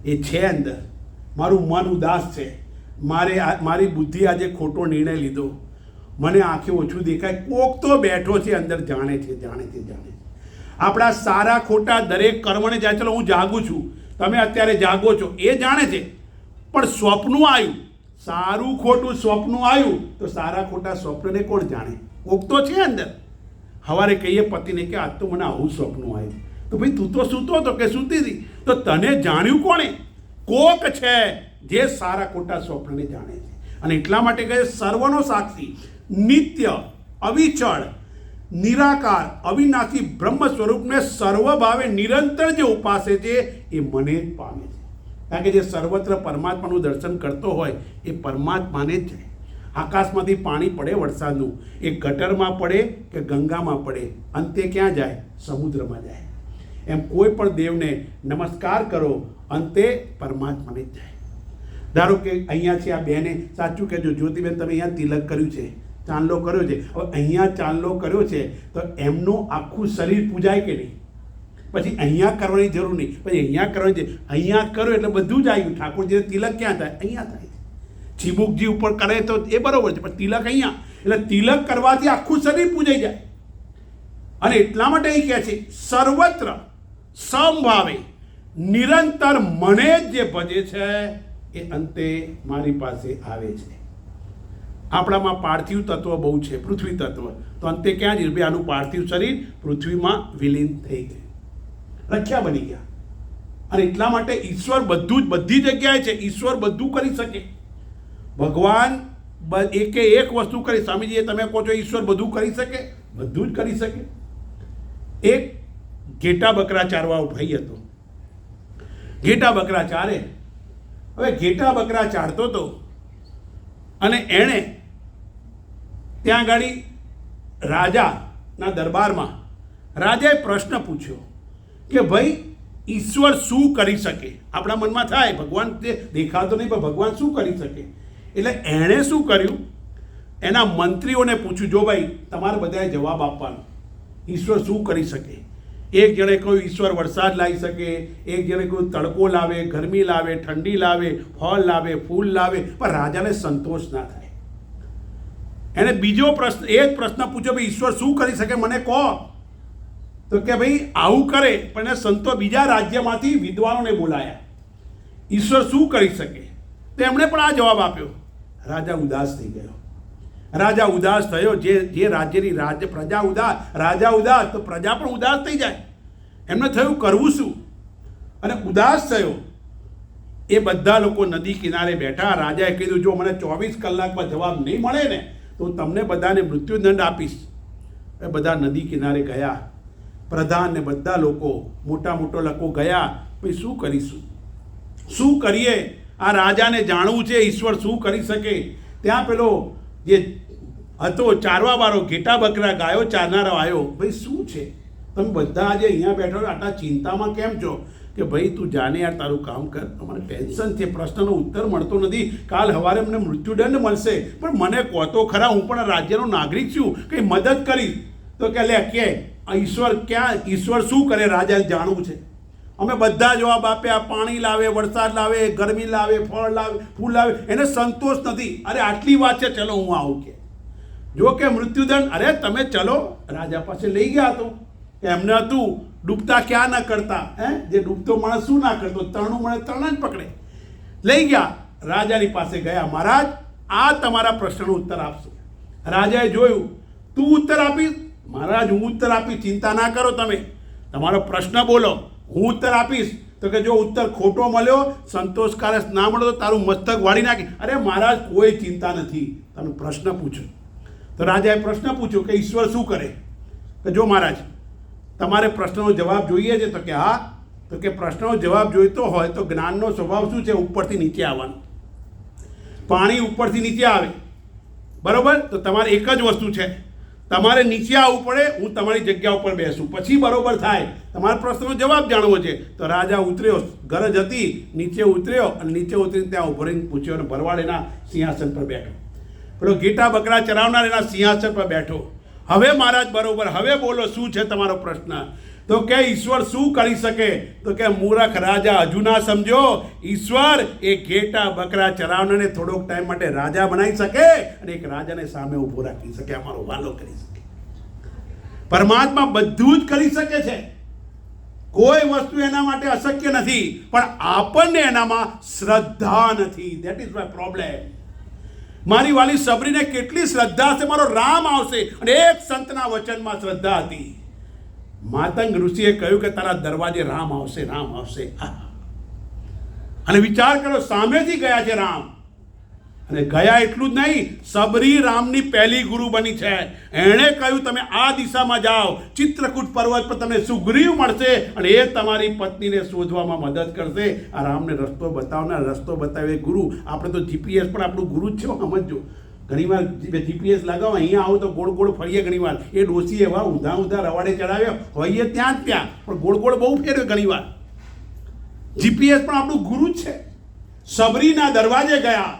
એ છે અંદર. મારું મન ઉદાસ છે, મારી બુદ્ધિ આજે ખોટો નિર્ણય લીધો, મને આંખે ઓછું દેખાય, કોક તો બેઠો છે અંદર, જાણે છે. આપણા સારા ખોટા દરેક કર્મને જાય. ચલો હું જાગું છું, તમે અત્યારે જાગો છો, એ જાણે છે. પણ સ્વપ્નું આવ્યું, સારું ખોટું સ્વપ્નું આવ્યું તો સારા ખોટા સ્વપ્નને કોણ જાણે? કોક તો છે અંદર. સવારે કહીએ પતિને કે આજ તો મને આવું સ્વપ્નું આવ્યું, તો ભાઈ તું તો સૂતો હતો કે સૂતી હતી, તો તને જાણ્યું કોણે? કોક છે જે સારા ખોટા સ્વપ્નને જાણે છે. અને એટલા માટે કહે સર્વનો સાક્ષી, નિત્ય, અવિચળ, નિરાકાર, અવિનાશી બ્રહ્મ સ્વરૂપને સર્વભાવે નિરંતર જે ઉપાસે છે એ મને જ પામે છે. કારણ કે જે સર્વત્ર પરમાત્માનું દર્શન કરતો હોય એ પરમાત્માને જ જાય. આકાશમાંથી પાણી પડે વરસાદનું, એ ગટરમાં પડે કે ગંગામાં પડે, અંતે ક્યાં જાય? સમુદ્રમાં જાય. એમ કોઈ પણ દેવને નમસ્કાર કરો, અંતે પરમાત્માને જ જાય. ધારો કે અહીંયા છે આ બેને, સાચું કહેજો જ્યોતિબેન, તમે અહીંયા તિલક કર્યું છે, ચાંદલો કર્યો છે. હવે અહીંયા ચાંદલો કર્યો છે તો એમનું આખું શરીર પૂજાય કે નહીં? પછી અહીંયા કરવાની જરૂર નહીં, પછી અહીંયા કરવાની છે. અહીંયા કરો એટલે બધું જ આવ્યું. ઠાકોરજીને તિલક ક્યાં થાય? અહીંયા થાય. ચીબુકજી ઉપર કરે તો એ બરોબર છે, પણ તિલક અહીંયા, એટલે તિલક કરવાથી આખું શરીર પૂજાઈ જાય. અને એટલા માટે એ કહે છે સર્વત્ર સમભાવે નિરંતર મને જ જે ભજે છે એ અંતે મારી પાસે આવે છે. આપણામાં પાર્થિવ તત્વ બહુ છે, પૃથ્વી તત્વ, તો અંતે ક્યાં જ આનું પાર્થિવ શરીર પૃથ્વીમાં વિલીન થઈ ગયું, રખ્યા બની ગયા. અને એટલા માટે ઈશ્વર બધું જ બધી જગ્યાએ છે. ઈશ્વર બધું કરી શકે. ભગવાન એકે એક વસ્તુ કરી. સ્વામીજી તમે કહો છો ઈશ્વર બધું કરી શકે, બધું જ કરી શકે. એક ઘેટા બકરા ચારવા ભાઈ હતો. ઘેટા બકરા ચારે. હવે ઘેટા બકરા ચારતો હતો અને એણે ત્યાં ગાડી રાજાના દરબારમાં રાજાએ પ્રશ્ન પૂછ્યો કે ભાઈ ઈશ્વર શું કરી શકે. આપણા મનમાં થાય ભગવાન તે દેખાતો નહીં, પણ ભગવાન શું કરી શકે. એટલે એણે શું કર્યું, એના મંત્રીઓને પૂછ્યું, જો ભાઈ તમારે બધાએ જવાબ આપવાનો, ઈશ્વર શું કરી શકે. એક જણે કહ્યું ઈશ્વર વરસાદ લાવી શકે, એક જણે કહ્યું તડકો લાવે, ગરમી લાવે, ઠંડી લાવે, ફળ લાવે, ફૂલ લાવે, પણ રાજાને સંતોષ ના થાય. એને બીજો પ્રશ્ન, એક પ્રશ્ન પૂછ્યો, ભાઈ ઈશ્વર શું કરી શકે મને કહો. તો કે ભાઈ આવું કરે, પણ સંતો બીજા રાજ્યમાંથી વિદ્વાનોને બોલાયા, ઈશ્વર શું કરી શકે. તેમણે પણ આ જવાબ આપ્યો. રાજા ઉદાસ થઈ ગયો. રાજા ઉદાસ થયો. જે રાજ્યની પ્રજા ઉદાસ, રાજા ઉદાસ તો પ્રજા પણ ઉદાસ થઈ જાય. એમને થયું કરવું શું, અને ઉદાસ થયો. એ બધા લોકો નદી કિનારે બેઠા. રાજાએ કીધું જો મને 24 કલાકમાં જવાબ નહીં મળે ને તો હું તમને બધાને મૃત્યુદંડ આપીશ. એ બધા નદી કિનારે ગયા. પ્રધાન ને બધા લોકો, મોટા લોકો ગયા. ભાઈ શું કરીશું, શું કરીએ. આ રાજાને જાણવું છે ઈશ્વર શું કરી શકે. ત્યાં પેલો જે હતો ચારવાવાળો, ઘેટા બકરા ગાયો ચારનારો આવ્યો. ભાઈ શું છે, તમે બધા આજે અહીંયા બેઠો આટલા ચિંતામાં કેમ છો. કે ભાઈ તું જાને યાર તારું કામ કર, અમારે ટેન્શન છે, પ્રશ્નનો ઉત્તર મળતો નથી, કાલ સવારે અમને મૃત્યુદંડ મળશે, પણ મને કહો તો ખરા, હું પણ રાજ્યનો નાગરિક છું, કંઈ મદદ કરીશ. તો કે લે કે ઈશ્વર ક્યાં, ઈશ્વર શું કરે રાજાને જાણવું છે. અમે બધા જવાબ આપ્યા, પાણી લાવે, વરસાદ લાવે, ગરમી લાવે, ફળ લાવે, ફૂલ લાવે. એને સંતોષ નથી. અરે આટલી વાત છે, ચલો હું આવું. કે જો કે મૃત્યુદંડ, અરે તમે ચલો. રાજા પાસે લઈ ગયા તો એમને હતું ડૂબતા ક્યાં ના કરતા, જે ડૂબતો માણસ શું ના કરતો, તરણું મળે તરણ જ પકડે. લઈ ગયા, રાજાની પાસે ગયા. મહારાજ આ તમારા પ્રશ્નનો ઉત્તર આપશે. રાજાએ જોયું, તું ઉત્તર આપીશ. મહારાજ હું ઉત્તર આપીશ, ચિંતા ના કરો, તમે તમારો પ્રશ્ન બોલો, હું ઉત્તર આપીશ. તો કે જો ઉત્તર ખોટો મળ્યો, સંતોષકારક ના મળ્યો તો તારું મસ્તક વાળી નાખી. અરે મહારાજ કોઈ ચિંતા નથી, તમે પ્રશ્ન પૂછો. તો રાજાએ પ્રશ્ન પૂછ્યો કે ઈશ્વર શું કરે. કે જો મહારાજ તમારે પ્રશ્નનો જવાબ જોઈએ છે. તો કે હા. તો કે પ્રશ્નનો જવાબ જોઈતો હોય તો જ્ઞાનનો સ્વભાવ શું છે, ઉપરથી નીચે આવવાનો. પાણી ઉપરથી નીચે આવે, બરોબર. તો તમારે એક જ વસ્તુ છે, તમારે નીચે આવવું પડે, હું તમારી જગ્યા ઉપર બેસું, પછી બરોબર થાય. તમારા પ્રશ્નનો જવાબ જાણવો છે. તો રાજા ઉતર્યો, ગરજ હતી, નીચે ઉતર્યો અને નીચે ઉતરીને ત્યાં ઉભો રહીને પૂછ્યો અને ભરવાડ એના સિંહાસન પર બેઠો. પેલો ઘેટા બકરા ચરાવનાર એના સિંહાસન પર બેઠો. હવે મહારાજ બરોબર, હવે બોલો શું છે તમારો પ્રશ્ન. તો કે ઈશ્વર શું કરી શકે. તો કે મૂર્ખ રાજા હજુ ના સમજો, ઈશ્વર એ ઘેટા બકરા ચરાવનારને થોડોક ટાઈમ માટે રાજા બનાવી શકે અને એક રાજાને સામે ઊભો રાખી શકે, અમારો વાલો કરી શકે. પરમાત્મા બધું જ કરી શકે છે, કોઈ વસ્તુ એના માટે અશક્ય નથી, પણ આપણને એનામાં શ્રદ્ધા નથી. That is my problem. મારી વાલી સબરીને કેટલી શ્રદ્ધા હશે, મારો રામ આવશે, અને એક સંતના વચનમાં શ્રદ્ધા હતી. માતંગ ઋષિએ કહ્યું કે તારા દરવાજે રામ આવશે, રામ આવશે. અને વિચાર કરો, સામેથી ગયા છે રામ. અને ગયા એટલું જ નહીં, સબરી રામની પહેલી ગુરુ બની છે. એણે કહ્યું તમે આ દિશામાં જાઓ, ચિત્રકૂટ પર્વત પર તમને સુગ્રીવ મળશે અને એ તમારી પત્નીને શોધવામાં મદદ કરશે. આ રામને રસ્તો બતાવનાર, રસ્તો બતાવે ગુરુ. આપણે તો જીપીએસ પણ આપણું ગુરુ જ છે, સમજો. ઘણીવાર જીપીએસ લગાવો, અહીંયા આવો તો ગોળ ગોળ ફરીએ. ઘણીવાર એ ડોસી એવા ઊંધા ઊંધા રવાડે ચડાવ્યા હોઈએ ત્યાં જ ત્યાં, પણ ગોળ ગોળ બહુ ફેરવે ઘણીવાર. જીપીએસ પણ આપણું ગુરુ જ છે. સબરીના દરવાજે ગયા,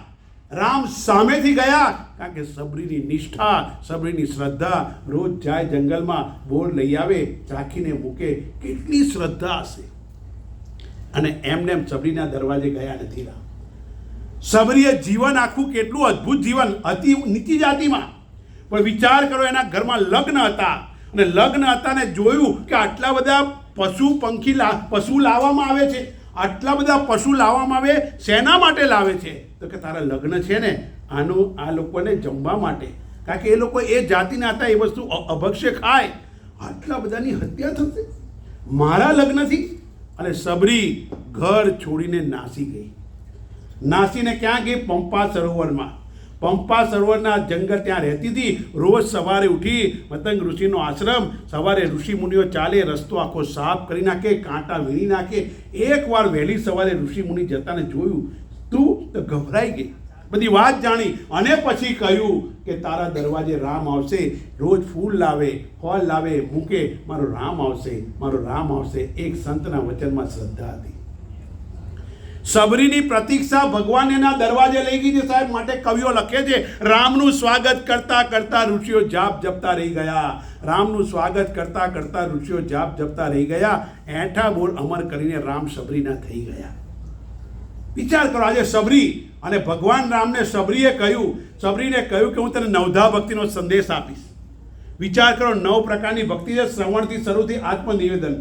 રામ સામેથી ગયા, કારણ કે સબરીની નિષ્ઠા, સબરીની શ્રદ્ધા. રોજ જાય જંગલમાં, બોર લઈ આવે, ચાખીને મૂકે. કેટલી શ્રદ્ધા હશે. અને એમને એમ સબરીના દરવાજે ગયા નથી રામ. સબરીએ જીવન આખું કેટલું અદ્ભુત જીવન, અતિ નીચી જાતિમાં, પણ વિચાર કરો એના ઘરમાં લગ્ન હતા, અને લગ્ન હતા ને જોયું કે આટલા બધા પશુ લાવવામાં આવે છે, આટલા બધા પશુ લાવવામાં આવે, શેના માટે લાવે છે? તો કે તારા લગ્ન છે ને આ લોકોને જમવા માટે, કારણ કે એ લોકો એ જાતિના હતા, એ વસ્તુ અભક્ષ્ય ખાય. આટલા બધાની હત્યા થશે મારા લગ્નથી? અને સબરી ઘર છોડીને નાસી ગઈ. નાસીને ક્યાં ગઈ? પંપા સરોવરમાં. પંપા સરોવરના જંગલ ત્યાં રહેતી હતી. રોજ સવારે ઉઠી મતંગ ઋષિનો આશ્રમ, સવારે ઋષિ મુનિઓ ચાલે, રસ્તો આખો સાફ કરી નાખે, કાંટા વીણી નાખે. એકવાર વહેલી સવારે ઋષિ મુનિ જતાને જોયું તું તો ગભરાઈ ગઈ, બધી વાત જાણી અને પછી કહ્યું કે તારા દરવાજે રામ આવશે, રોજ ફૂલ લાવે, ફળ લાવે, મૂકે, મારો રામ આવશે, મારો રામ આવશે. એક સંતના વચનમાં શ્રદ્ધા હતી. સબરીની પ્રતીક્ષા ભગવાન એના દરવાજે લઈ ગઈ છે સાહેબ. માટે કવિઓ લખે છે રામનું સ્વાગત કરતા કરતા ઋષિઓ જાપ જપતા રહી ગયા. રામનું સ્વાગત કરતા કરતા ઋષિઓ જાપ જપતા રહી ગયા. એઠા બોલ અમર કરીને રામ સબરીના થઈ ગયા. વિચાર કરો, આજે સબરી અને ભગવાન રામને સબરીને કહ્યું કે હું તને નવધા ભક્તિનો સંદેશ આપીશ. વિચાર કરો, 9 પ્રકારની ભક્તિ છે, શ્રવણથી શરૂથી આત્મનિવેદન.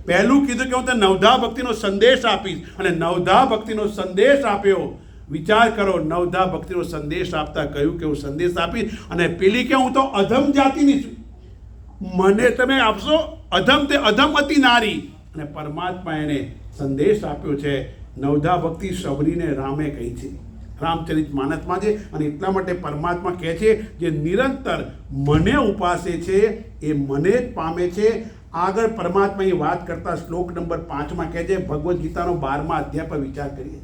પહેલું કીધું કે હું તને નવધા ભક્તિનો સંદેશ આપીશ, અને નવધા ભક્તિનો સંદેશ આપ્યો. વિચાર કરો, નવધા ભક્તિનો સંદેશ આપતા કહ્યું કે હું સંદેશ આપીશ, અને પેલી કે હું તો અધમ જાતિની છું, મને તમે આપશો? અધમ તે અધમતી નારી. અને પરમાત્મા એને સંદેશ આપ્યો છે. નવધા ભક્તિ સબરીને રામે કહી છે, રામચરિત માનસમાં છે. અને એટલા માટે પરમાત્મા કહે છે જે નિરંતર મને ઉપાસે છે એ મને જ પામે છે. આગળ પરમાત્માની વાત કરતા શ્લોક નંબર 5માં કહે છે, ભગવદ્ ગીતાનો 12મા અધ્યાય પર વિચાર કરીએ.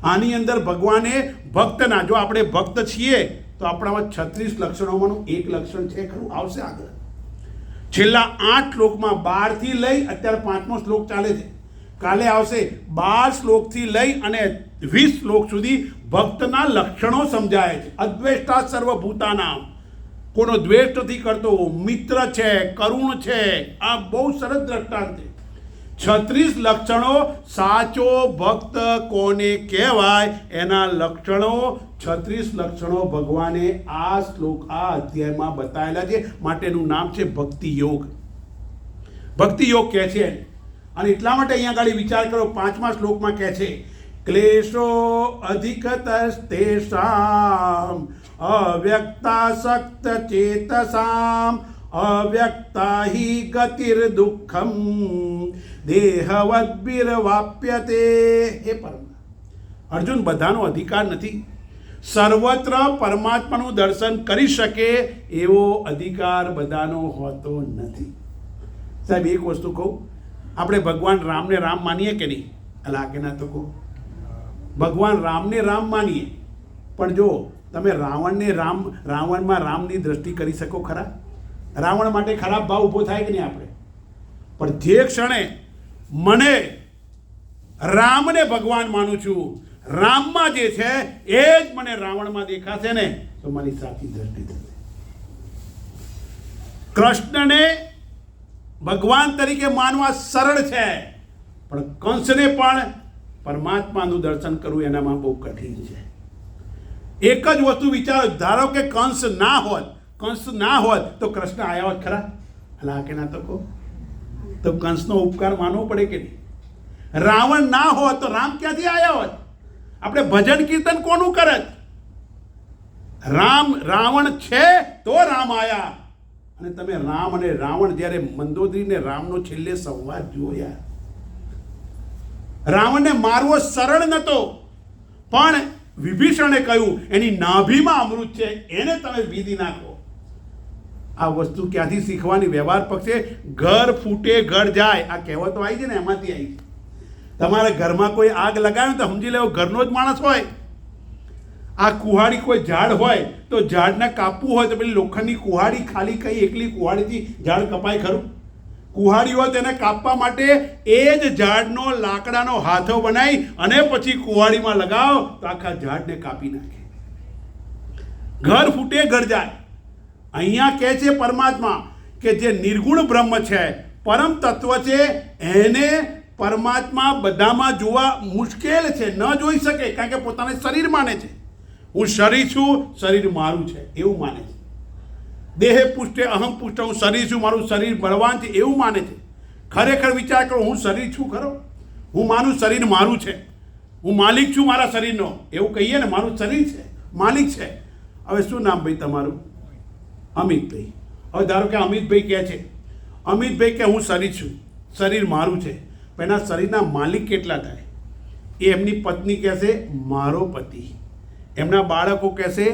આની અંદર ભગવાને ભક્તના, જો આપણે ભક્ત છીએ તો આપણામાં 36 લક્ષણોમાંનું એક લક્ષણ છે ખરું, આવશે આગળ. છેલ્લા 8 શ્લોકમાં 12 થી લઈ અત્યારે 5મો શ્લોક ચાલે છે, કાલે આવશે 12 શ્લોકથી લઈ અને 20 શ્લોક સુધી ભક્તના લક્ષણો સમજાય છે. અદ્વેષ્ટા સર્વભૂતાનામ, કોનો દ્વેષ નથી કરતો, મિત્ર છે, કરુણ છે. આ બહુ સરસ દ્રષ્ટાંત છે. 36 લક્ષણો. સાચો ભક્ત કોને કહેવાય એના લક્ષણો, 36 લક્ષણો ભગવાને આ અધ્યાયમાં બતાવેલા છે. માટેનું નામ છે ભક્તિ યોગ. ભક્તિ યોગ કહે છે. અને એટલા માટે અહીંયા આગળ વિચાર કરો, 5મા શ્લોકમાં કહે છે, ક્લેશો અધિકતસ્તેષામ અવ્યક્તાસક્ત ચેતસામ અવ્યક્તા હિ ગતિર દુઃખમ દેહવદ્ભિર્વાપ્યતે. હે પરમ અર્જુન, બધાનો અધિકાર નથી. સર્વત્ર પરમાત્માનું દર્શન કરી શકે એવો અધિકાર બધાનો હોતો નથી. સાહેબ એક વસ્તુ કહું, આપણે ભગવાન રામને રામ માનીએ કે નહીં? અલા કે ના તો કહો, ભગવાન રામને રામ માનીએ, પણ જો તમે રાવણમાં રામની દ્રષ્ટિ કરી શકો ખરા? રાવણ માટે ખરાબ ભાવ ઊભો થાય કે નહીં આપણે? પણ જે ક્ષણે મને રામને ભગવાન માનું છું, રામમાં જે છે એ જ મને રાવણમાં દેખાશે ને, તો મારી સાચી દ્રષ્ટિ થશે. કૃષ્ણને ભગવાન તરીકે માનવા સરળ છે, પણ કંસને પણ પરમાત્માનું દર્શન કરવું એનામાં બહુ કઠિન છે. એક જ વસ્તુ વિચારો, ધારો કે કંસ ના હોત તો કૃષ્ણ આવ્યા હોત ખરા? અલા કે ના તો કહો, તો કંસનો ઉપકાર માનવો પડે કે નહીં? રાવણ ના હોત તો રામ ક્યાંથી આવ્યા હોત? આપણે ભજન કીર્તન કોનું કરત? રાવણ છે તો રામ આયા. અને તમે રામ અને રાવણ જ્યારે મંદોદરી ને રામનો છેલ્લે સંવાદ જોયા, રાવણને મારવો સરળ નતો, પણ વિભીષણે કહ્યું એની નાભીમાં અમૃત છે, એને તમે બીધી નાખો. આ વસ્તુ ક્યાંથી શીખવાની? વ્યવહાર પક્ષે ઘર ફૂટે ઘર જાય, આ કહેવતો આવી છે ને, એમાંથી આવી છે. તમારા ઘરમાં કોઈ આગ લગાવે તો સમજી લેવો ઘરનો જ માણસ હોય. આ કુહાડી કોઈ ઝાડ હોય તો ઝાડને કાપવું હોય તો પેલી લોખંડની કુહાડી, ખાલી કઈ એકલી કુહાડીથી ઝાડ કપાય ખરું? કુહાડી હોય તેને કાપવા માટે એ જ ઝાડનો લાકડાનો હાથો બનાવી અને પછી કુહાડીમાં લગાવો તો આખા ઝાડને કાપી નાખે. ઘર ફૂટે ઘર જાય. અહીંયા કહે છે પરમાત્મા કે જે નિર્ગુણ બ્રહ્મ છે, પરમ તત્વ છે, એને પરમાત્મા બધામાં જોવા મુશ્કેલ છે, ન જોઈ શકે, કારણ કે પોતાને શરીર માને છે. હું શરીર છું, શરીર મારું છે એવું માને છે. દેહે પુષ્ટે અહમ પુષ્ટ, હું શરીર છું, મારું શરીર બળવાન છે એવું માને છે. ખરેખર વિચાર કરો, હું શરીર છું ખરો? હું માનું શરીર મારું છે, હું માલિક છું મારા શરીરનો, એવું કહીએ ને, મારું શરીર છે, માલિક છે. હવે શું નામ ભાઈ તમારું? અમિતભાઈ. હવે ધારો કે અમિતભાઈ કહે છે, અમિતભાઈ કે હું શરીર છું, શરીર મારું છે. પણ એના શરીરના માલિક કેટલા થાય? એ એમની પત્ની કહેશે મારો પતિ, એમના બાળકો કહેશે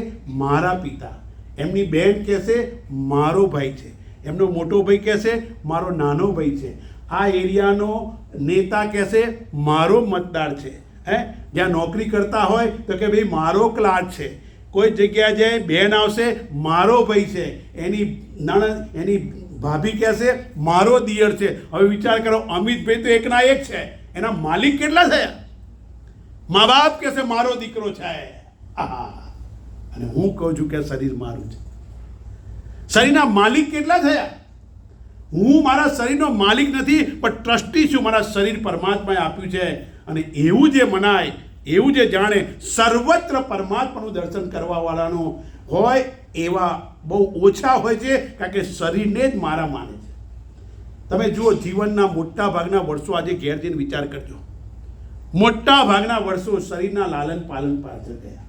મારા પિતા, એમની બહેન કહેશે મારો ભાઈ છે, એમનો મોટો ભાઈ કહેશે મારો નાનો ભાઈ છે, આ એરિયાનો નેતા કહેશે મારો મતદાર છે. જ્યાં નોકરી કરતા હોય તો કે ભાઈ મારો ક્લાર્ક છે, કોઈ જગ્યાએ જાય બહેન આવશે મારો ભાઈ છે, એની નણંદ એની ભાભી કહેશે મારો દિયર છે. હવે વિચાર કરો, અમિતભાઈ તો એકના એક છે, એના માલિક કેટલા થયા? મા બાપ કહેશે મારો દીકરો છે. આહા, અને હું કહું છું કે શરીર મારું છે. શરીરના માલિક કેટલા થયા? હું મારા શરીરનો માલિક નથી, પણ ટ્રસ્ટી છું. મારા શરીર પરમાત્માએ આપ્યું છે. અને એવું જે મનાય, એવું જે જાણે, સર્વત્ર પરમાત્માનું દર્શન કરવાવાળાનું હોય એવા બહુ ઓછા હોય છે, કારણ કે શરીરને જ મારા માને છે. તમે જુઓ, જીવનના મોટા ભાગના વર્ષો આજે ઘેર જઈને વિચાર કરજો, મોટા ભાગના વર્ષો શરીરના લાલન પાલન પાછળ ગયા.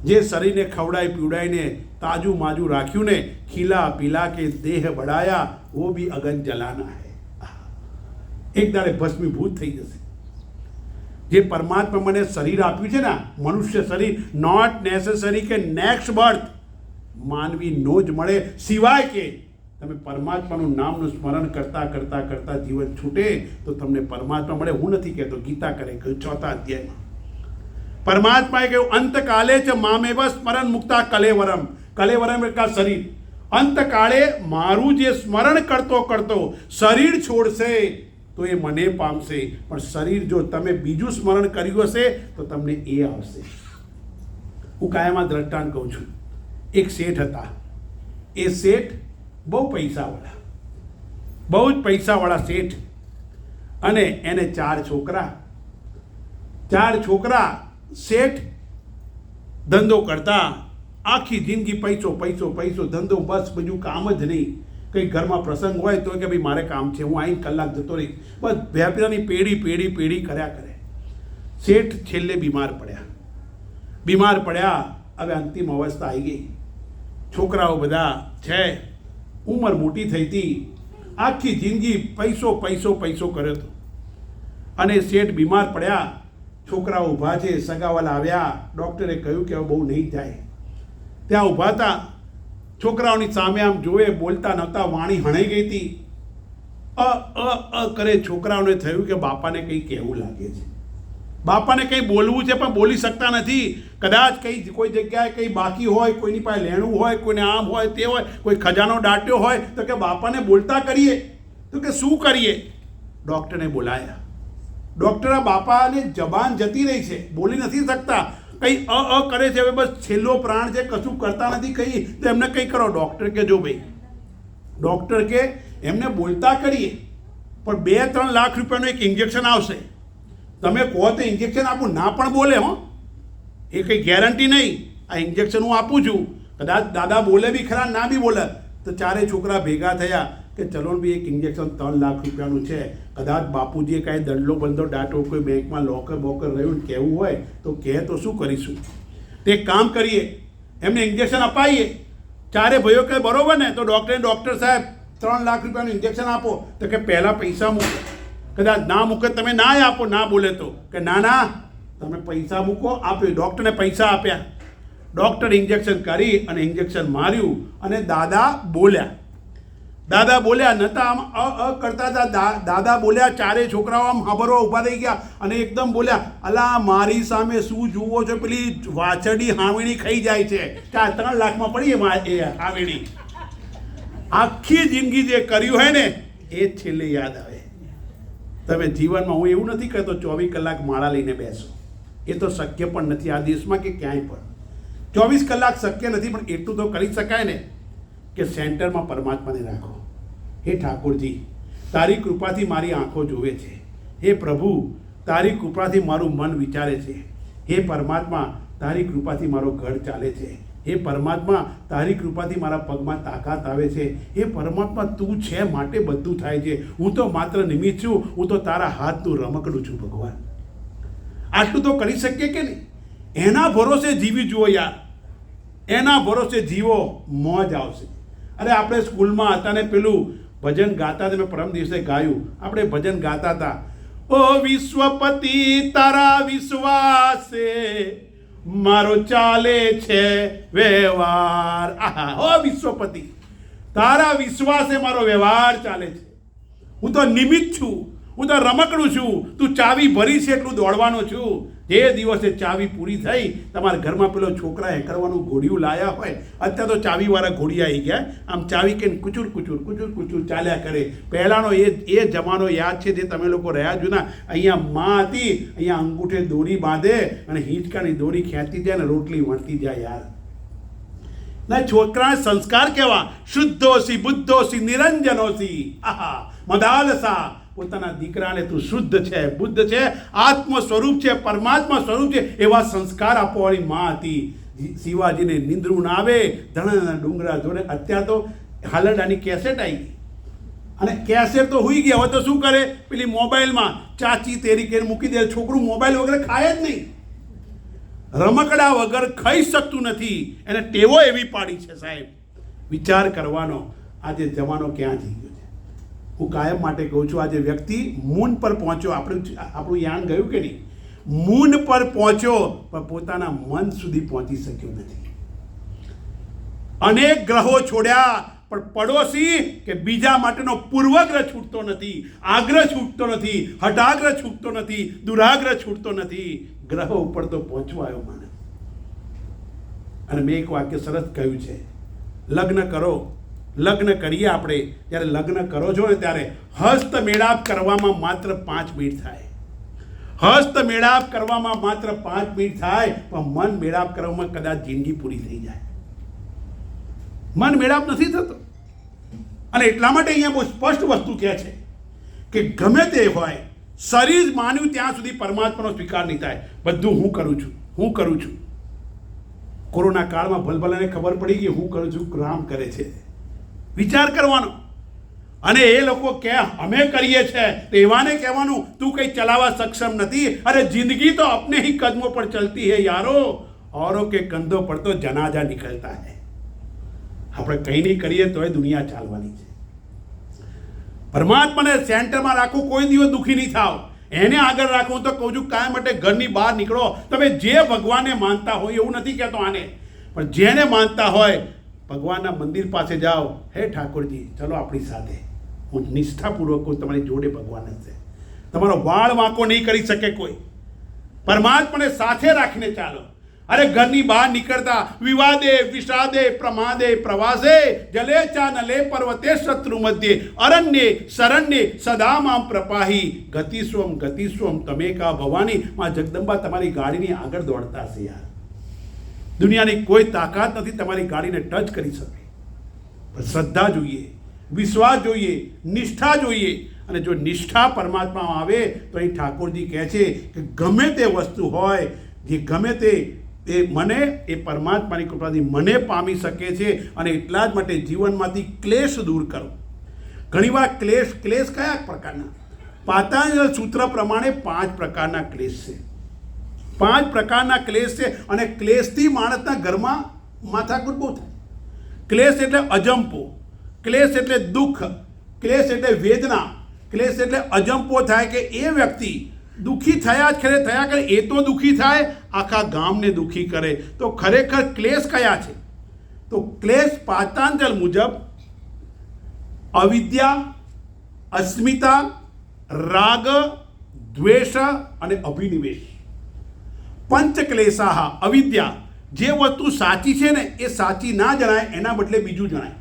જે શરીરને ખવડાઈ પીવડાઈને તાજું માજું રાખ્યું ને, ખીલા પીલા કે દેહ બઢાયા, वो भी અગન જલાના હૈ. એક દાડે ભસ્મીભૂત થઈ જશે. જે પરમાત્મા મને શરીર આપ્યું છે ને, મનુષ્ય શરીર, નોટ નેસેસરી કે નેક્સ્ટ બર્થ માનવી નો જ મળે, સિવાય કે તમે પરમાત્માનું નામનું સ્મરણ કરતા કરતા કરતા જીવન છૂટે તો તમને પરમાત્મા મળે. હું નથી કહેતો, ગીતા કરે કહ્યું 4થા અધ્યાયમાં પરમાત્માએ કહ્યું અંતકાલે ચ મામેવ સ્મરણ મુક્તા કલેવરમ. કલેવરમ એટલે શરીર. અંતકાળે મારું જે સ્મરણ કરતો કરતો શરીર છોડશે તો એ મને પામશે, પણ શરીર જો તમે બીજું સ્મરણ કર્યું હશે તો તમને એ આવશે. હું કાયમાં દ્રષ્ટાંત કહું છું. એક શેઠ હતા. એ શેઠ બહુ પૈસાવાળા, બહુ જ પૈસાવાળા શેઠ, અને એને 4 છોકરા. 4 છોકરા. શેઠ ધંધો કરતા, આખી જિંદગી પૈસો પૈસો પૈસો, ધંધો, બસ બીજું કામ જ નહીં. કંઈ ઘરમાં પ્રસંગ હોય તો કે ભાઈ મારે કામ છે, હું અહીં કલાક જતો રહી, બસ વેપારની પેઢી કર્યા કરે. શેઠ છેલ્લે બીમાર પડ્યા. હવે અંતિમ અવસ્થા આવી ગઈ. છોકરાઓ બધા છે, ઉંમર મોટી થઈ હતી, આખી જિંદગી પૈસો પૈસો પૈસો કર્યો હતો, અને શેઠ બીમાર પડ્યા. છોકરાઓ ઊભા છે, સગાવાલા આવ્યા, ડૉક્ટરે કહ્યું કે હવે બહુ નહીં જાય. ત્યાં ઊભા હતા, છોકરાઓની સામે આમ જોવે, બોલતા નહોતા, વાણી હણાઈ ગઈ હતી. કરે. છોકરાઓને થયું કે બાપાને કંઈ કહેવું લાગે છે, બાપાને કંઈ બોલવું છે પણ બોલી શકતા નથી. કદાચ કોઈ જગ્યાએ કંઈ બાકી હોય, કોઈની પાસે લેણું હોય, કોઈને આમ હોય તે હોય, કોઈ ખજાનો દાટ્યો હોય તો કે બાપાને બોલતા કરીએ, તો કે શું કરીએ? ડૉક્ટરને બોલાયા. ડૉક્ટર આ બાપાને જબાન જતી રહી છે, બોલી નથી શકતા, કંઈ કરે છે, હવે બસ છેલ્લો પ્રાણ છે, કશું કરતા નથી, કંઈ તો એમને કંઈ કરો. ડૉક્ટર કે જો ભાઈ, ડૉક્ટર કે એમને બોલતા કરીએ, પણ 2-3 લાખ રૂપિયાનું એક ઇન્જેક્શન આવશે, તમે કહો તો ઇન્જેક્શન આપું. ના પણ બોલે, હો, એ કંઈ ગેરંટી નહીં. આ ઇન્જેક્શન હું આપું છું, કદાચ દાદા બોલે બી ખરા, ના બી બોલે. તો 4 છોકરા ભેગા થયા કે ચલો બી એક ઇન્જેક્શન 3 લાખ રૂપિયાનું છે, કદાચ બાપુજીએ કાંઈ દંડલો બંધો ડાટો, કોઈ બેંકમાં લોકર રહ્યું કહેવું હોય તો કહે તો શું કરીશું? તે કામ કરીએ, એમને ઇન્જેક્શન અપાઈએ. 4 ભાઈઓ કહે બરોબર ને? તો ડૉક્ટર સાહેબ 3 લાખ રૂપિયાનું ઇન્જેક્શન આપો. તો કે પહેલાં પૈસા મૂકો, કદાચ ના મૂકે તમે ના આપો, ના બોલે તો કે ના તમે પૈસા મૂકો. આપ્યું, ડૉક્ટરને પૈસા આપ્યા. ડૉક્ટર ઇન્જેક્શન કરી અને ઇન્જેક્શન માર્યું, અને દાદા બોલ્યા નતા, આમ કરતા હતા. દાદા બોલ્યા, 4 છોકરાઓ આમ હાબરવા ઊભા થઈ ગયા અને એકદમ બોલ્યા, અલા મારી સામે શું જુઓ છો? પેલી વાછડી હાવીણી ખાઈ જાય છે, 3 લાખમાં પડી એ હાવીણી. આખી જિંદગી જે કર્યું હોય ને એ જ છેલ્લે યાદ આવે. તમે જીવનમાં, હું એવું નથી કહેતો 24 કલાક માળા લઈને બેસો, એ તો શક્ય પણ નથી આ દેશમાં કે ક્યાંય પણ. 24 કલાક શક્ય નથી, પણ એટલું તો કરી શકાય ને કે સેન્ટરમાં પરમાત્માને રાખો. હે ઠાકોરજી, તારી કૃપાથી મારી આંખો જોવે છે. હે પ્રભુ, તારી કૃપાથી મારું મન વિચારે છે. હે પરમાત્મા, તારી કૃપાથી મારો ઘર ચાલે છે. એ પરમાત્મા તારી કૃપાથી મારા પગમાં તાકાત આવે છે. એ પરમાત્મા તું છે માટે બધું થાય છે. હું તો માત્ર નિમિત્ત છું. હું તો તારા હાથનું રમકડું છું ભગવાન. આટલું તો કરી શકીએ કે નહીં? એના ભરોસે જીવી જુઓ યાર, એના ભરોસે જીવો, મોજ આવશે. અરે આપણે સ્કૂલમાં હતા ને પેલું ભજન ગાતા હતા, મેં પરમ દિવસે ગાયું. આપણે ભજન ગાતા હતા, ઓ વિશ્વપતિ તારા વિશ્વાસે મારો ચાલે છે વ્યવહાર. આહા, ઓ વિશ્વપતિ તારા વિશ્વાસે મારો વ્યવહાર ચાલે છે. હું તો નિમિત્ત છું, હું તો રમકડું છું. તું ચાવી ભરી છે એટલું દોડવાનો છું. જે દિવસે ચાવી પૂરી થઈ, તમારા ઘરમાં પેલો છોકરા હેકરવાનું ઘોડિયું લાયા હોય, અત્યારે તો ચાવીવાળા ઘોડિયા આવી ગયા, આમ ચાવી કે કુચુર કુચુર કુચુર કુચુર ચાલ્યા કરે. પહેલાંનો એ જમાનો યાદ છે જે તમે લોકો રહ્યા જૂના. અહીંયા માં હતી, અહીંયા અંગૂઠે દોરી બાંધે અને હિંચકાની દોરી ખેંચતી જાય ને રોટલી વણતી જાય યાર. ના છોકરા સંસ્કાર કેવા, શુદ્ધોસી બુદ્ધોસી નિરંજનોસી. આહા, મદાલસા પોતાના દીકરાને તું શુદ્ધ છે, બુદ્ધ છે, આત્મ સ્વરૂપ છે, પરમાત્મા સ્વરૂપ છે, એવા સંસ્કાર આપવાની માં હતી. શિવાજીને નિંદ્રું ના આવે, ધણના ડુંગરા જોડે. અત્યારે તો હાલરડાની કેસેટ આવી ગઈ અને કેસેટ તો હુઈ ગયા. હવે તો શું કરે, પેલી મોબાઈલમાં ચાચી તેરી કે મૂકી દે. છોકરું મોબાઈલ વગર ખાય જ નહીં, રમકડા વગર ખાઈ શકતું નથી. એને ટેવો એવી પાડી છે સાહેબ. વિચાર કરવાનો આજે જમાનો ક્યાં જઈ ગયો છે. હું કાયમ માટે કહું છું, આજે વ્યક્તિ મૂન પર પહોંચ્યો. આપણું યાન ગયું કે નહીં? મૂન પર પહોંચ્યો પણ પોતાના મન સુધી પહોંચી શક્યો નથી. અનેક ગ્રહો છોડ્યા પણ પડોશી કે બીજા માટેનો પૂર્વગ્રહ છૂટતો નથી, આગ્રહ છૂટતો નથી, હઠાગ્રહ છૂટતો નથી, દુરાગ્રહ છૂટતો નથી. ગ્રહો ઉપર તો પહોંચવા આવ્યો માને. અને મેં એક વાક્ય સરસ કહ્યું છે, લગ્ન કરો, લગ્ન કરીએ આપણે, જ્યારે લગ્ન કરો છો ને ત્યારે હસ્ત મેળાપ કરવામાં માત્ર 5 મિનિટ થાય. હસ્ત મેળાપ કરવામાં માત્ર 5 મિનિટ થાય, પણ મન મેળાપ કરવામાં કદાચ જિંદગી પૂરી થઈ જાય. મન મેળાપ નથી થતો. અને એટલા માટે અહીંયા બહુ સ્પષ્ટ વસ્તુ કહે છે કે ગમે તે હોય, શરીર માન્યું ત્યાં સુધી પરમાત્માનો સ્વીકાર નહીં થાય. બધું હું કરું છું, હું કરું છું. કોરોના કાળમાં ભલભલાને ખબર પડી ગઈ હું કરું છું, રામ કરે છે. વિચાર કરવાનો. અને એ લોકો કે અમે કરીએ છીએ તો એવાને કહેવાનું તું કંઈ ચલાવવા સક્ષમ નથી. અરે જિંદગી તો अपने ही कदमों पर चलती है यारो, औरों के कंधों पर तो जनाजा निकलता है. આપણે કંઈ નહીં કરીએ તોય દુનિયા ચાલવાની છે. પરમાત્માને સેન્ટરમાં રાખવું, કોઈ દિવસ દુઃખી નહીં થાવ. એને આગળ રાખવું. તો કહું છું કાયમ માટે ઘરની બહાર નીકળો. તમે જે ભગવાનને માનતા હોય, એવું નથી કહેતો આને, પણ જેને માનતા હોય ભગવાનના મંદિર પાસે જાઓ. હે ઠાકોરજી ચલો આપણી સાથે. હું નિષ્ઠાપૂર્વક તમારી જોડે ભગવાન હશે. તમારો વાળ વાંકો નહીં કરી શકે કોઈ. પરમાત્માને સાથે રાખીને ચાલો. અરે ઘરની બહાર નીકળતા વિવાદે વિષાદે પ્રમાદે પ્રવાસે જલે ચાનલે પર્વતે શત્રુ મધ્યે અરણ્યે શરણ્યે સદા મામ પ્રપાહી ગતિસ્વમ તમે કા ભવાની. માં જગદંબા તમારી ગાડીની આગળ દોડતા હશે યાર. દુનિયાની કોઈ તાકાત નથી તમારી ગાડીને ટચ કરી શકે. પણ શ્રદ્ધા જોઈએ, વિશ્વાસ જોઈએ, નિષ્ઠા જોઈએ. અને જો નિષ્ઠા પરમાત્મામાં આવે તો અહીં ઠાકોરજી કહે છે કે ગમે તે વસ્તુ હોય, જે ગમે તે મને એ પરમાત્માની કૃપાથી મને પામી શકે છે. અને એટલા જ માટે જીવનમાંથી ક્લેશ દૂર કરો. ઘણીવાર ક્લેશ કયા પ્રકારના? પાતંજલ સૂત્ર પ્રમાણે 5 પ્રકારના ક્લેશ છે. 5 પ્રકારના ક્લેશ છે. અને ક્લેશથી માણસના ઘરમાં માથાકૂટ બહુ થાય. ક્લેશ એટલે અજંપો, ક્લેશ એટલે દુઃખ, ક્લેશ એટલે વેદના, ક્લેશ એટલે અજંપો થાય કે એ વ્યક્તિ દુઃખી થયા કરે. એ તો દુઃખી થાય, આખા ગામને દુઃખી કરે. તો ખરેખર ક્લેશ કયા છે? તો ક્લેશ પાતંજલ મુજબ અવિદ્યા, અસ્મિતા, રાગ, દ્વેષ અને અભિનિવેશ. પંચ ક્લેશાહ. અવિદ્યા, જે વસ્તુ સાચી છે ને એ સાચી ના જણાય, એના બદલે બીજું જણાય.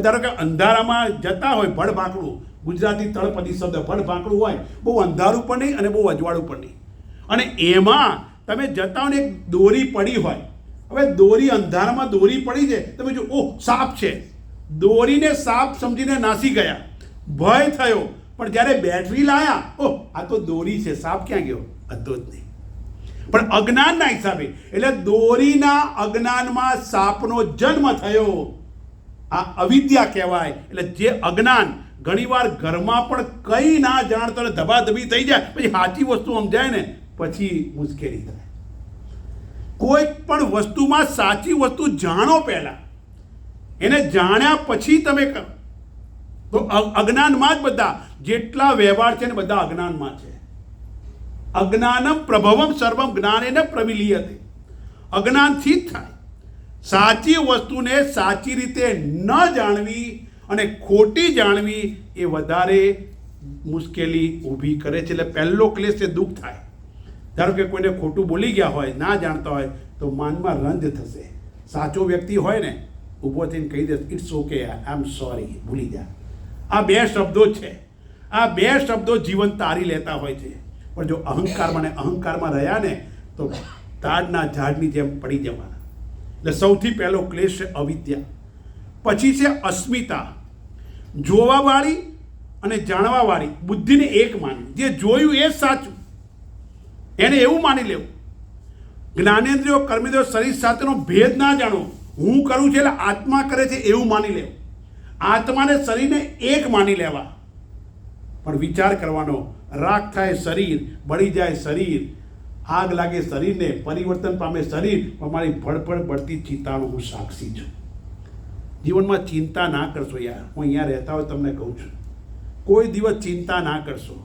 ધારો કે અંધારામાં જતા હોય, ભડભાકડું, ગુજરાતી તળપદી શબ્દ, ભડભાકડું હોય, બહુ અંધારું પણ નહીં અને બહુ અજવાળું પણ નહીં. અને એમાં તમે જતા હોય ને એક દોરી પડી હોય. હવે દોરી અંધારામાં દોરી પડી છે, તમે જો ઓહ સાપ છે, દોરીને સાપ સમજીને નાસી ગયા, ભય થયો. પણ જ્યારે બેટરી લાયા, ઓહ આ તો દોરી છે, સાપ ક્યાં ગયો? હતો જ નહીં. પણ અજ્ઞાનના હિસાબે, એટલે દોરીના અજ્ઞાનમાં સાપનો જન્મ થયો, આ અવિદ્યા કહેવાય. એટલે જે અજ્ઞાન ઘણીવાર ઘરમાં પણ કંઈ ના જાણતો ને ધબાધબી થઈ જાય, પછી સાચી વસ્તુ સમજાય ને પછી મુશ્કેલી થાય. કોઈ પણ વસ્તુમાં સાચી વસ્તુ જાણો પહેલા, એને જાણ્યા પછી તમે કરો. તો અજ્ઞાનમાં જ બધા જેટલા વ્યવહાર છે ને બધા અજ્ઞાનમાં છે. અજ્ઞાનમ પ્રભવમ સર્વમ જ્ઞાનેન પ્રવિલીયતે. અજ્ઞાનથી જ થાય. સાચી વસ્તુને સાચી રીતે ન જાણવી અને ખોટી જાણવી એ વધારે મુશ્કેલી ઊભી કરે છે. એટલે પહેલો ક્લેશ છે દુઃખ થાય. ધારો કે કોઈને ખોટું બોલી ગયા હોય, ના જાણતા હોય, તો માનમાં રંજ થશે. સાચો વ્યક્તિ હોય ને ઊભો થઈને કહી દે it's okay, I am sorry, ભૂલી જા. આ બે શબ્દો છે. આ બે શબ્દો જીવન તારી લેતા હોય છે. પણ જો અહંકારમાં રહ્યા ને તો તાડના ઝાડની જેમ પડી જવાના. એટલે સૌથી પહેલો ક્લેશ છે અવિદ્યા. પછી છે અસ્મિતા. જોવાવાળી અને જાણવાવાળી બુદ્ધિને એક માનવી. જે જોયું એ જ સાચું, એને એવું માની લેવું. જ્ઞાનેન્દ્રિયો કર્મેન્દ્રિયો શરીર સાથેનો ભેદ ના જાણવો. હું કરું છું એટલે આત્મા કરે છે એવું માની લેવું. આત્માને શરીરને એક માની લેવા. પણ વિચાર કરવાનો, રાખ થાય શરીર, બળી જાય શરીર, આગ લાગે શરીરને, પરિવર્તન પામે શરીર, પણ મારી ભડભડ બળતી ચિંતાનો હું સાક્ષી છું. જીવનમાં ચિંતા ના કરશો યાર. હું અહીંયા રહેતા હોય તમને કહું છું, કોઈ દિવસ ચિંતા ના કરશો.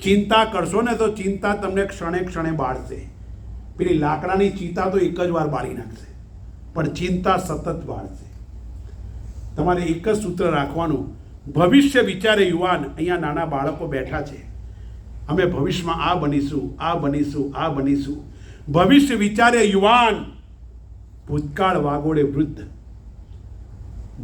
ચિંતા કરશો ને તો ચિંતા તમને ક્ષણે ક્ષણે બાળશે. પેલી લાકડાની ચિંતા તો એક જ વાર બાળી નાખશે, પણ ચિંતા સતત બાળશે. તમારે એક જ સૂત્ર રાખવાનું, ભવિષ્ય વિચારે યુવાન. અહીંયા નાના બાળકો બેઠા છે, અમે ભવિષ્યમાં આ બનીશું, આ બનીશું, આ બનીશું. ભવિષ્ય વિચારે યુવાન, ભૂતકાળ વાગોળે વૃદ્ધ.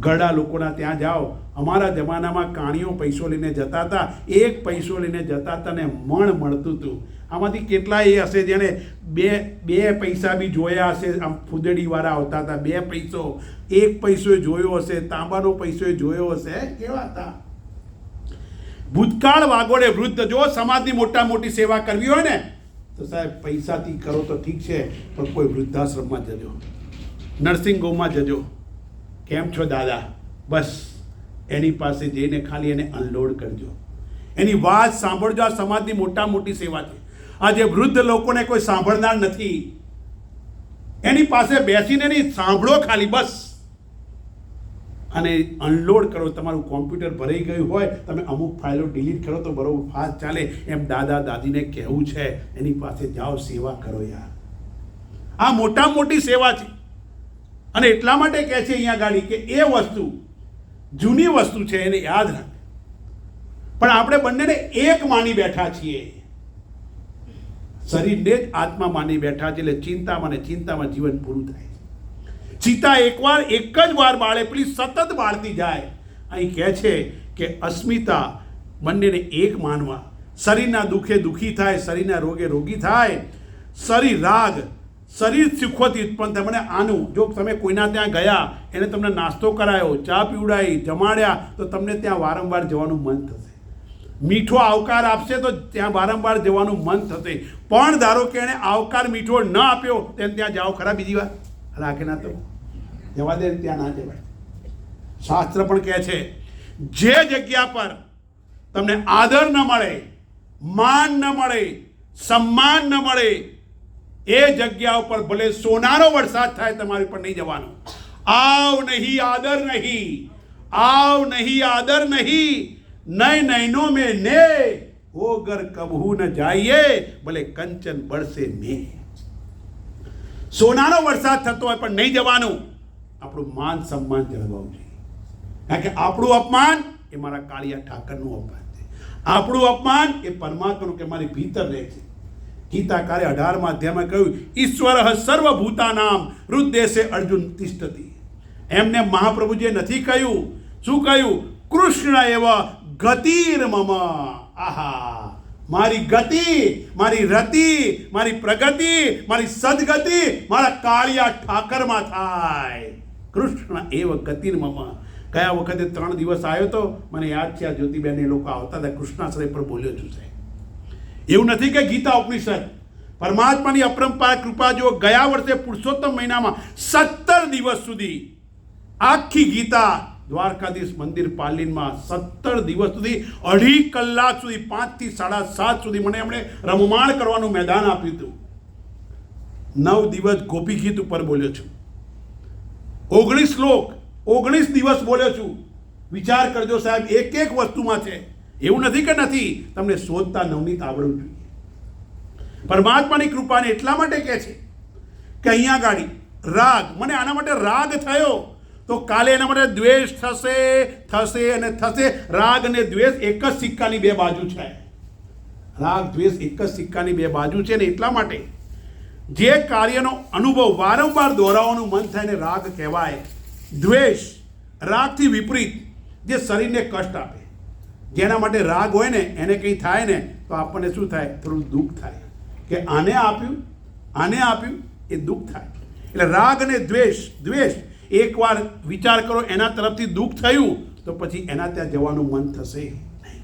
ગરડા લોકોના ત્યાં જાઓ. અમારા જમાનામાં કાણીઓ પૈસો લઈને જતા હતા, એક પૈસો લઈને જતા હતા ને મણ મળતું હતું. આમાંથી કેટલા એ હશે જેને બે પૈસા બી જોયા હશે. આમ ફૂદડીવાળા આવતા હતા, 2 પૈસો, 1 પૈસો જોયો હશે, તાંબાનો પૈસો જોયો હશે. કેવા હતા? ભૂતકાળ વાગોળે વૃદ્ધ. જો સમાજની મોટી સેવા કરવી હોય ને તો સાહેબ પૈસાથી કરો તો ઠીક છે, પણ કોઈ વૃદ્ધાશ્રમમાં જજો, નર્સિંગ હોમમાં જજો. કેમ છો દાદા? બસ એની પાસે જઈને ખાલી એને અનલોડ કરજો, એની વાત સાંભળજો. આ સમાજની મોટી સેવા છે. આજે વૃદ્ધ લોકોને કોઈ સાંભળનાર નથી. એની પાસે બેસીને નહીં, સાંભળો ખાલી બસ, અને અનલોડ કરો. તમારું કોમ્પ્યુટર ભરાઈ ગયું હોય, તમે અમુક ફાઇલો ડિલીટ કરો તો બરોબર ફાસ્ટ ચાલે. એમ દાદા દાદીને કહેવું છે, એની પાસે જાઓ, સેવા કરો યાર. આ મોટી સેવા છે. અને એટલા માટે કહે છે અહીંયા ગાડી કે એ વસ્તુ જૂની વસ્તુ છે, એને યાદ રાખ. પણ આપણે બંનેને એક માની બેઠા છીએ. શરીરને જ આત્મા માની બેઠા છે. એટલે ચિંતામાં જીવન પૂરું થાય. ચિંતા એક જ વાર બાળે, પેલી સતત બાળતી જાય. અહીં કહે છે કે અસ્મિતા, બંનેને એક માનવા. શરીરના દુઃખે દુઃખી થાય, શરીરના રોગે રોગી થાય. શરીર રાગ, શરીર સુખોથી ઉત્પન્ન થાય. મને આનું, જો તમે કોઈના ત્યાં ગયા, એને તમને નાસ્તો કરાયો, ચા પીવડાવી, જમાડ્યા, તો તમને ત્યાં વારંવાર જવાનું મન થશે. મીઠો આવકાર આપશે તો ત્યાં વારંવાર જવાનું મન થશે. પણ ધારો કે એણે આવકાર મીઠો ન આપ્યો, તેને ત્યાં જાઓ ખરા બીજી વાર? રાખે ના તો જવા દે, ત્યાં ના જવાય. શાસ્ત્ર પણ કહે છે, જે જગ્યા પર તમને આદર ન મળે, માન ન મળે, સન્માન ન મળે, એ જગ્યા ઉપર ભલે સોનાનો વરસાદ થાય, તમારી પર નહીં જવાનું. આવ નહીં આદર નહીં, આવ નહીં આદર નહીં, નય નયનો મેં ને હોગર કબહુ ન જાઈએ, ભલે કંચન બળસે મેં. સોનાનો વરસાદ થતો હોય પણ નહીં જવાનું. આપણું માન સન્માન જળવાવું જોઈએ. કારણ કે આપણું અપમાન એ મારા કાળિયા ઠાકરનું અપમાન છે. આપણું અપમાન એ પરમાત્માનું, કે મારી ભીતર રહે છે. ગીતાકારે 18મા અધ્યાયમાં કહ્યું, ઈશ્વર સર્વભૂતાનામ હૃદયસે અર્જુન તિષ્ઠતિ. એમને મહાપ્રભુજીએ નથી કહ્યું. શું કહ્યું? કૃષ્ણ એવા ગતિર્મમ. આહા, મારી ગતિ, મારી રતિ, મારી પ્રગતિ, મારી સદગતિ મારા કાળિયા ઠાકરમાં થાય. કૃષ્ણ એવ ગતિર્મમ. ગયા વખતે 3 દિવસ આવ્યો તો મને યાદ છે, આ જ્યોતિબેન એ લોકો આવતા હતા, કૃષ્ણાશ્રય પર બોલ્યો છું સાહેબ. એવું નથી કે ગીતા ઉપનિષદ, પરમાત્માની અપરંપાર કૃપા જો ગયા વર્ષે પુરુષોત્તમ મહિનામાં 17 દિવસ સુધી આખી ગીતા દ્વારકાધીશ મંદિર પાલીનમાં 17 દિવસ સુધી 2.5 કલાક સુધી 5 થી 7:30 સુધી મને એમણે રમમાણ કરવાનું મેદાન આપ્યું હતું. 9 દિવસ ગોપી ગીત ઉપર બોલ્યો છું, 19 શ્લોક 19 દિવસ બોલ્યો છું. વિચાર કરજો સાહેબ, એક એક વસ્તુમાં છે. એવું નથી કે નથી, તમને શોધતા નવનીત આવડવું જોઈએ. પરમાત્માની કૃપાને એટલા માટે કહે છે કે અહીંયા ગાડી રાગ, મને આના માટે રાગ થયો તો કાલે એના માટે દ્વેષ થશે અને થશે. રાગ અને દ્વેષ એક જ સિક્કાની બે બાજુ છે. રાગ દ્વેષ એક જ સિક્કાની બે બાજુ છે ને એટલા માટે જે કાર્યનો અનુભવ વારંવાર દોહરાવવાનું મન થાય ને રાગ કહેવાય. દ્વેષ રાગથી વિપરીત જે શરીરને કષ્ટ આપે, જેના માટે રાગ હોય ને એને કંઈ થાય ને તો આપણને શું થાય? થોડું દુઃખ થાય કે આને આપ્યું એ દુઃખ થાય. એટલે રાગ અને દ્વેષ એકવાર વિચાર કરો એના તરફથી દુઃખ થયું તો પછી એના ત્યાં જવાનું મન થશે નહીં.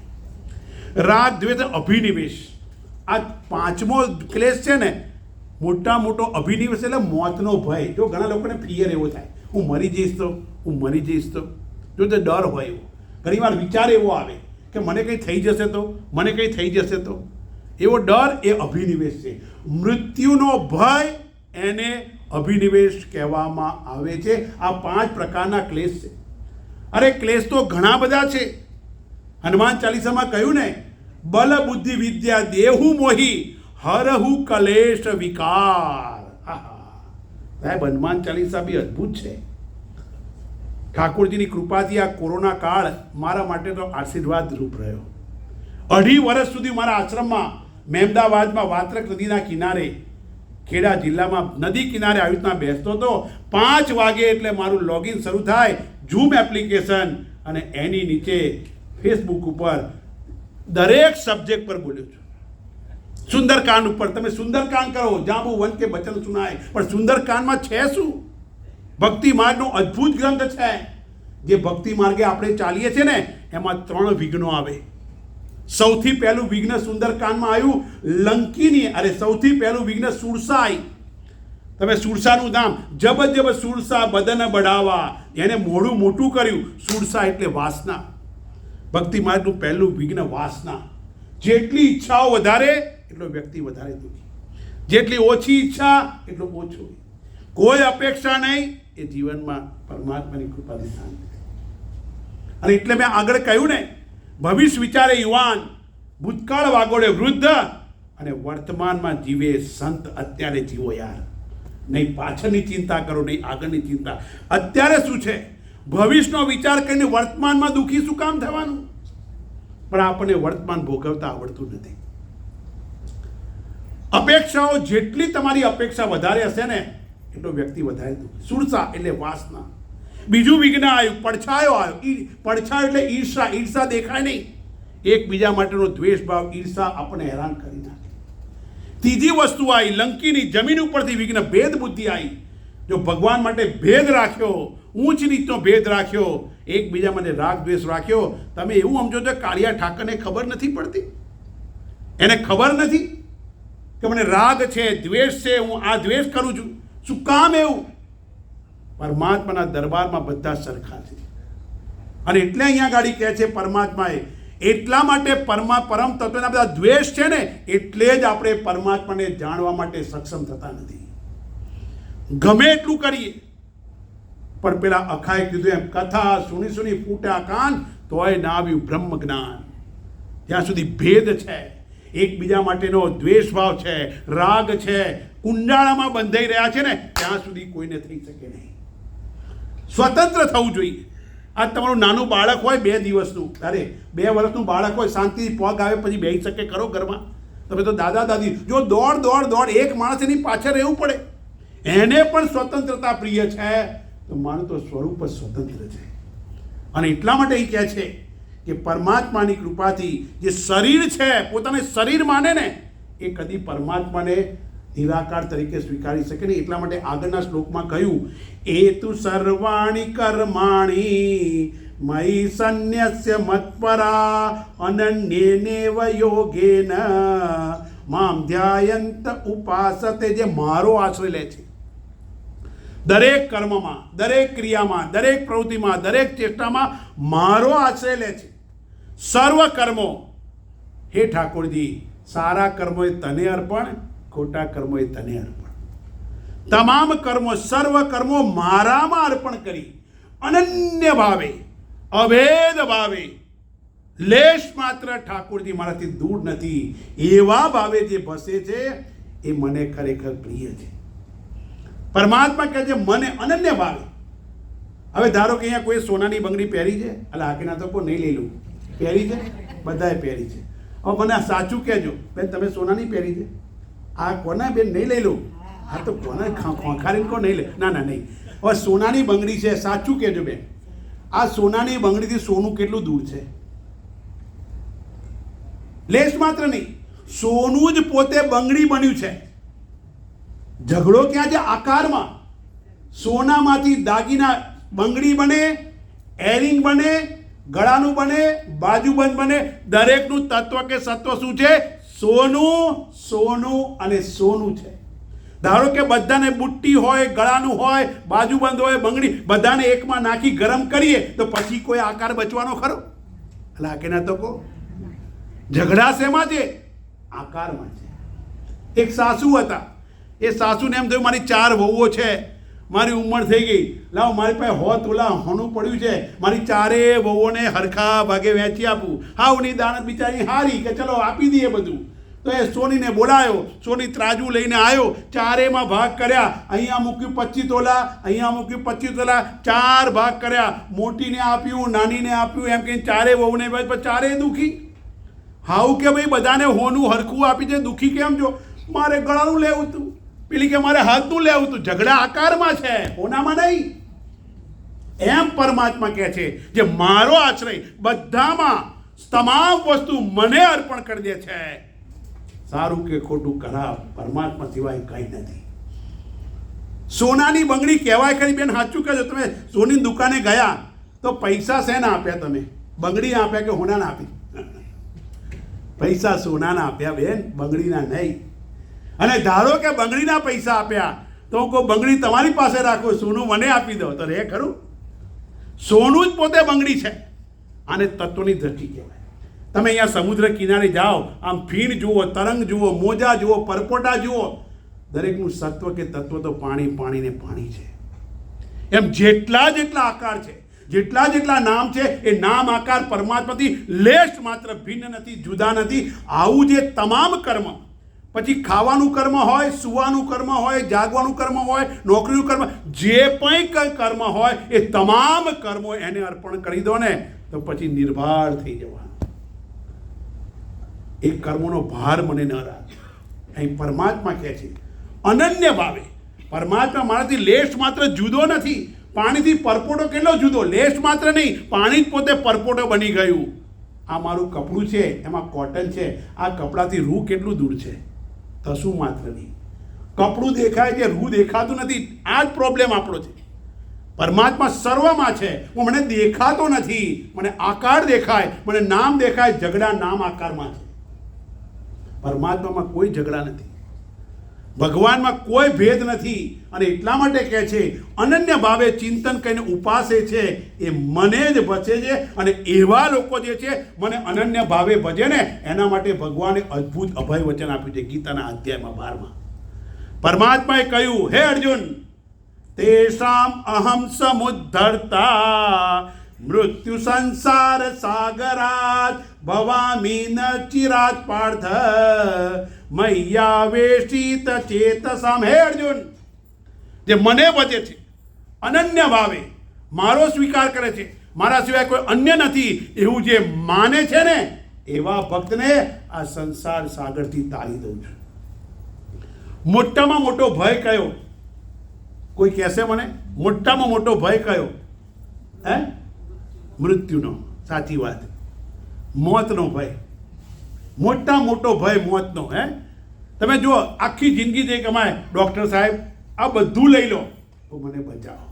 રાગ દ્વેષ અભિનિવેશ, આ 5મો ક્લેશ છે ને, મોટો અભિનિવેશ એટલે મોતનો ભય. જો ઘણા લોકોને ફિયર એવો થાય, હું મરી જઈશ તો જો તે ડર હોય એવો, ઘણીવાર વિચાર એવો આવે કે મને કંઈ થઈ જશે તો એવો ડર એ અભિનિવેશ છે. મૃત્યુનો ભય એને અભિનિવેશ કહેવામાં આવે છે. આ 5 પ્રકારના ક્લેશ છે. અરે ક્લેશ તો ઘણા બધા છે. હનુમાન ચાલીસામાં કહ્યું ને, બલ બુદ્ધિ વિદ્યા દેહુ મોહી હરહુ કલેશ વિકાર. સાહેબ, હનુમાન ચાલીસા બી અદ્ભુત છે. ઠાકોરજીની કૃપાથી આ કોરોના કાળ મારા માટે તો આશીર્વાદ રૂપ રહ્યો. 2.5 વર્ષ સુધી મારા આશ્રમમાં મહેમદાવાદમાં વાત્રક નદીના કિનારે, ખેડા જિલ્લામાં નદી કિનારે આવી રીતના બેસતો હતો. 5 વાગે એટલે મારું લોગિન શરૂ થાય ઝૂમ એપ્લિકેશન, અને એની નીચે ફેસબુક ઉપર દરેક સબ્જેક્ટ પર બોલ્યો છું. સુંદરકાંડ ઉપર તમે સુંદરકાંડ કરો, જાંબુ વન કે બચન સુનાય, પણ સુંદરકાંડમાં છે શું? ભક્તિ માર્ગનો અદ્ભુત ગ્રંથ છે. જે ભક્તિ માર્ગે આપણે ચાલીએ છીએ ને એમાં 3 વિઘ્નો આવે. સૌથી પહેલું વિઘ્ન સુંદરકાંડમાં આવ્યું લંકીની, સૌથી પહેલું વિઘ્ન સુરસાઈ. તમે સુરસાનું ધામ, જબ સુરસા બદન બઢાવા, એને મોઢું મોટું કર્યું. સુરસા એટલે વાસના. ભક્તિ માર્ગનું પહેલું વિઘ્ન વાસના. જેટલી ઈચ્છાઓ વધારે એટલો વ્યક્તિ વધારે દુઃખી, જેટલી ઓછી ઈચ્છા એટલો ઓછો, કોઈ અપેક્ષા નહીં, એ જીવનમાં પરમાત્માની કૃપાથી શાંતિ. અને એટલે મેં આગળ કહ્યું ને, ભવિષ્ય વિચારે યુવાન, ભૂતકાળ વાગોળે વૃદ્ધ, અને વર્તમાનમાં જીવે સંત. અત્યારે જીવો યાર, નહીં પાછળની ચિંતા કરો, નહીં આગળની ચિંતા. અત્યારે શું છે? ભવિષ્યનો વિચાર કરીને વર્તમાનમાં દુઃખી શું કામ થવાનું? પણ આપણને વર્તમાન ભોગવતા આવડતું નથી. અપેક્ષાઓ, જેટલી તમારી અપેક્ષા વધારે હશે ને એટલો વ્યક્તિ વધારે દુઃખી. સુરસા એટલે વાસના. બીજું વિઘ્ન આવ્યું પડછાયો આવ્યો. પડછાયો એટલે ઈર્ષા દેખાય નહીં. એકબીજા માટેનો દ્વેષ ભાવ, ઈર્ષા આપણને હેરાન કરી નાખે. ત્રીજી વસ્તુ આવી લંકીની, જમીન ઉપરથી વિઘ્ન ભેદ બુદ્ધિ આવી. જો ભગવાન માટે ભેદ રાખ્યો, ઊંચ નીચનો ભેદ રાખ્યો, એકબીજા માટે રાગ દ્વેષ રાખ્યો, તમે એવું સમજો છો કાળિયા ઠાકરને ખબર નથી પડતી? એને ખબર નથી કે મને રાગ છે, દ્વેષ છે, હું આ દ્વેષ કરું છું. શું કામ એવું? પરમાત્માના દરબારમાં બધા સરખા છે. અને એટલે અહીંયા ગાડી કહે છે પરમાત્માએ, એટલા માટે પરમ તત્વના બધા દ્વેષ છે ને એટલે જ આપણે પરમાત્માને જાણવા માટે સક્ષમ થતા નથી. ગમે એટલું કરીએ, પણ પેલા અખાએ કીધું એમ, કથા સુની ફૂટ્યા કાન તોય ના આવ્યું બ્રહ્મ જ્ઞાન. ત્યાં સુધી ભેદ છે, એકબીજા માટેનો દ્વેષ ભાવ છે, રાગ છે, કુંડાળામાં બંધાઈ રહ્યા છે ને ત્યાં સુધી કોઈને થઈ શકે નહીં. સ્વતંત્ર થવું જોઈએ. આ તમારું નાનું બાળક હોય 2 દિવસનું, 2 વર્ષનું બાળક હોય, શાંતિથી પગ આવે પછી બેસી શકે ખરો ઘરમાં? તમે તો દાદા દાદી જો દોડ એક માણસ એની પાછળ રહેવું પડે. એને પણ સ્વતંત્રતા પ્રિય છે, તો મારું તો સ્વરૂપ જ સ્વતંત્ર છે. અને એટલા માટે એ કહે છે કે પરમાત્માની કૃપાથી જે શરીર છે, પોતાને શરીર માને ને એ કદી પરમાત્માને નિરાકાર તરીકે સ્વીકારી શકે નહીં. એટલા માટે આગળના શ્લોકમાં કહ્યું, એ તું સર્વાણી કર્માણી મયી સંન્યસ્ય મત્પરા અનન્યેનેવ યોગેન મામ ધ્યાયંત ઉપાસતે, જે મારો આશ્રય લે છે દરેક કર્મમાં, દરેક ક્રિયામાં, દરેક પ્રવૃત્તિમાં, દરેક ચેષ્ટામાં મારો આશ્રય લે છે. સર્વ કર્મો, હે ઠાકોરજી, સારા કર્મો એ તને અર્પણ, ખોટા કર્મો એ તને અર્પણ. તમામ કર્મો, સર્વ કર્મો મારામાં અર્પણ કરી અનન્ય ભાવે, અભેદ ભાવે, લેશ માત્ર ઠાકોરજી મારાથી દૂર નથી, એવા ભાવે જે ભસે છે એ મને ખરેખર પ્રિય છે. પરમાત્મા કહે છે મને અનન્ય ભાવે. હવે ધારો કે અહીંયા કોઈ સોનાની બંગડી પહેરી છે, એટલે હાકીના તો કોઈ નહીં લઈ લઉં, પહેરી છે, બધાએ પહેરી છે. હવે મને સાચું કહેજો, બેન તમે સોનાની પહેરી છે, આ કોના બેન નહીં લઈ લઉં, હા તો કોને ખોખારીને કોણ નહીં લે, ના ના નહીં. હવે સોનાની બંગડી છે, સાચું કહેજો બેન, આ સોનાની બંગડીથી સોનું કેટલું દૂર છે? લેશ માત્ર નહીં, સોનું જ પોતે બંગડી બન્યું છે. ઝઘડો ક્યાં છે? આકારમાં. સોનામાંથી દાગીના બંગડી બને, એરિંગ બને, ગળાનું બને, બાજુબંધ બને, દરેકનું તત્વ કે સત્વ શું છે? સોનું, સોનું અને સોનું છે. ધારો કે બધાને બુટ્ટી હોય, ગળાનું હોય, બાજુબંધ હોય, બંગડી, બધાને એકમાં નાખી ગરમ કરીએ તો પછી કોઈ આકાર બચવાનો ખરો? એટલે આ કેના તો કહો, ઝઘડા શેમાં છે? આકારમાં છે. એક સાસુ હતા, એ સાસુને એમ થયું મારી 4 વહુઓ છે, મારી ઉંમર થઈ ગઈ, લાવ મારી પાસે હોત ઓલા હોનું પડ્યું છે, મારી 4 વહુઓને હરખા ભાગે વહેંચી આપું. હાવની દાણત બિચારી હારી કે ચલો આપી દઈએ બધું. તો એ સોનીને બોલાયો, સોની ત્રાજુ લઈને આવ્યો, 4માં ભાગ કર્યા. અહીંયા મૂક્યું 25 તોલા, અહીંયા મૂક્યું 25 તોલા, 4 ભાગ કર્યા. મોટીને આપ્યું, નાનીને આપ્યું, એમ કહીને 4 વહુને, 4 દુઃખી. હાઉ કે ભાઈ બધાને હોનું હરખું આપી છે, દુઃખી કેમ છો? મારે ગળાનું લેવું હતું, પેલી કે મારે હાથનું લેવું હતું. ઝઘડા આકારમાં છે, હોનામાં નહીં. એમ પરમાત્મા કહે છે જે મારો આશ્રય બધામાં, તમામ વસ્તુ મને અર્પણ કરી દે છે. સારું કે ખોટું ખરાબ, પરમાત્મા સિવાય કંઈ નથી. સોનાની બંગડી કહેવાય ખરી બેન? સાચું કહેજો, તમે સોની દુકાને ગયા તો પૈસા શેના આપ્યા? તમે બંગડી આપ્યા કે હોનાના આપી? પૈસા સોનાના આપ્યા બેન, બંગડીના નહીં. અને ધારો કે બંગડીના પૈસા આપ્યા તો કોઈ બંગડી તમારી પાસે રાખો, સોનું મને આપી દો તો રે ખરું? સોનું જ પોતે બંગડી છે. આને તત્વની દ્રષ્ટિ કહેવાય. તમે અહીંયા સમુદ્ર કિનારે જાઓ, આમ ફીણ જુઓ, તરંગ જુઓ, મોજા જુઓ, પરપોટા જુઓ, દરેકનું સત્વ કે તત્વ તો પાણી, પાણી ને પાણી છે. એમ જેટલા જેટલા આકાર છે, જેટલા જેટલા નામ છે, એ નામ આકાર પરમાત્માથી લેશ માત્ર ભિન્ન નથી, જુદા નથી. આવું જે તમામ કર્મ, પછી ખાવાનું કર્મ હોય, સુવાનું કર્મ હોય, જાગવાનું કર્મ હોય, નોકરીનું કર્મ, જે પણ કર્મ હોય એ તમામ કર્મો એને અર્પણ કરી દો ને તો પછી નિર્ભાર થઈ જવાનું. એ કર્મોનો ભાર મને ન રાખે. અહીં પરમાત્મા કહે છે અનન્ય ભાવે. પરમાત્મા મારાથી લેશ માત્ર જુદો નથી. પાણીથી પરપોટો કેટલો જુદો, લેશ માત્ર નહીં, પાણી જ પોતે પરપોટો બની ગયું. આ મારું કપડું છે, એમાં કોટન છે, આ કપડાથી રૂ કેટલું દૂર છે? કશું માત્ર નહીં. કપડું દેખાય છે, રૂ દેખાતું નથી. આ જ પ્રોબ્લેમ આપણો છે. પરમાત્મા સર્વમાં છે, હું મને દેખાતો નથી, મને આકાર દેખાય, મને નામ દેખાય. ઝઘડા નામ આકારમાં છે. પરમાત્મામાં કોઈ ઝઘડા નથી, ભગવાનમાં કોઈ ભેદ નથી. અને એટલા માટે કહે છે અનન્ય ભાવે ચિંતન કરીને ઉપાસે છે એ મને જ ભજે છે. અને એવા લોકો જે છે મને અનન્ય ભાવે ભજે ને, એના માટે ભગવાને અદ્ભુત અભય વચન આપ્યું છે ગીતાના અધ્યાયમાં 12માં. પરમાત્માએ કહ્યું, હે અર્જુન, તેષામ અહમ સમુદ્ધર્તા મૃત્યુ સંસાર સાગરાત ભવામી ન ચિરાત પાર્થ મય્યાવેશિત ચેતસમ. હે અર્જુન, જે મને ભજે છે અનન્ય ભાવે, મારો સ્વીકાર કરે છે, મારા સિવાય કોઈ અન્ય નથી, એવું જે માને છે ને એવા ભક્તને આ સંસાર સાગરથી તારી દઉં છું. મોટામાં મોટો ભય કયો? કોઈ કહેશે મને મોટામાં મોટો ભય કયો? હે? મૃત્યુનો. સાચી વાત, મોતનો ભય. મોટા મોટો ભય મોતનો. હે, તમે જુઓ આખી જિંદગી જે કમાય, ડૉક્ટર સાહેબ આ બધું લઈ લો તો મને બચાવો.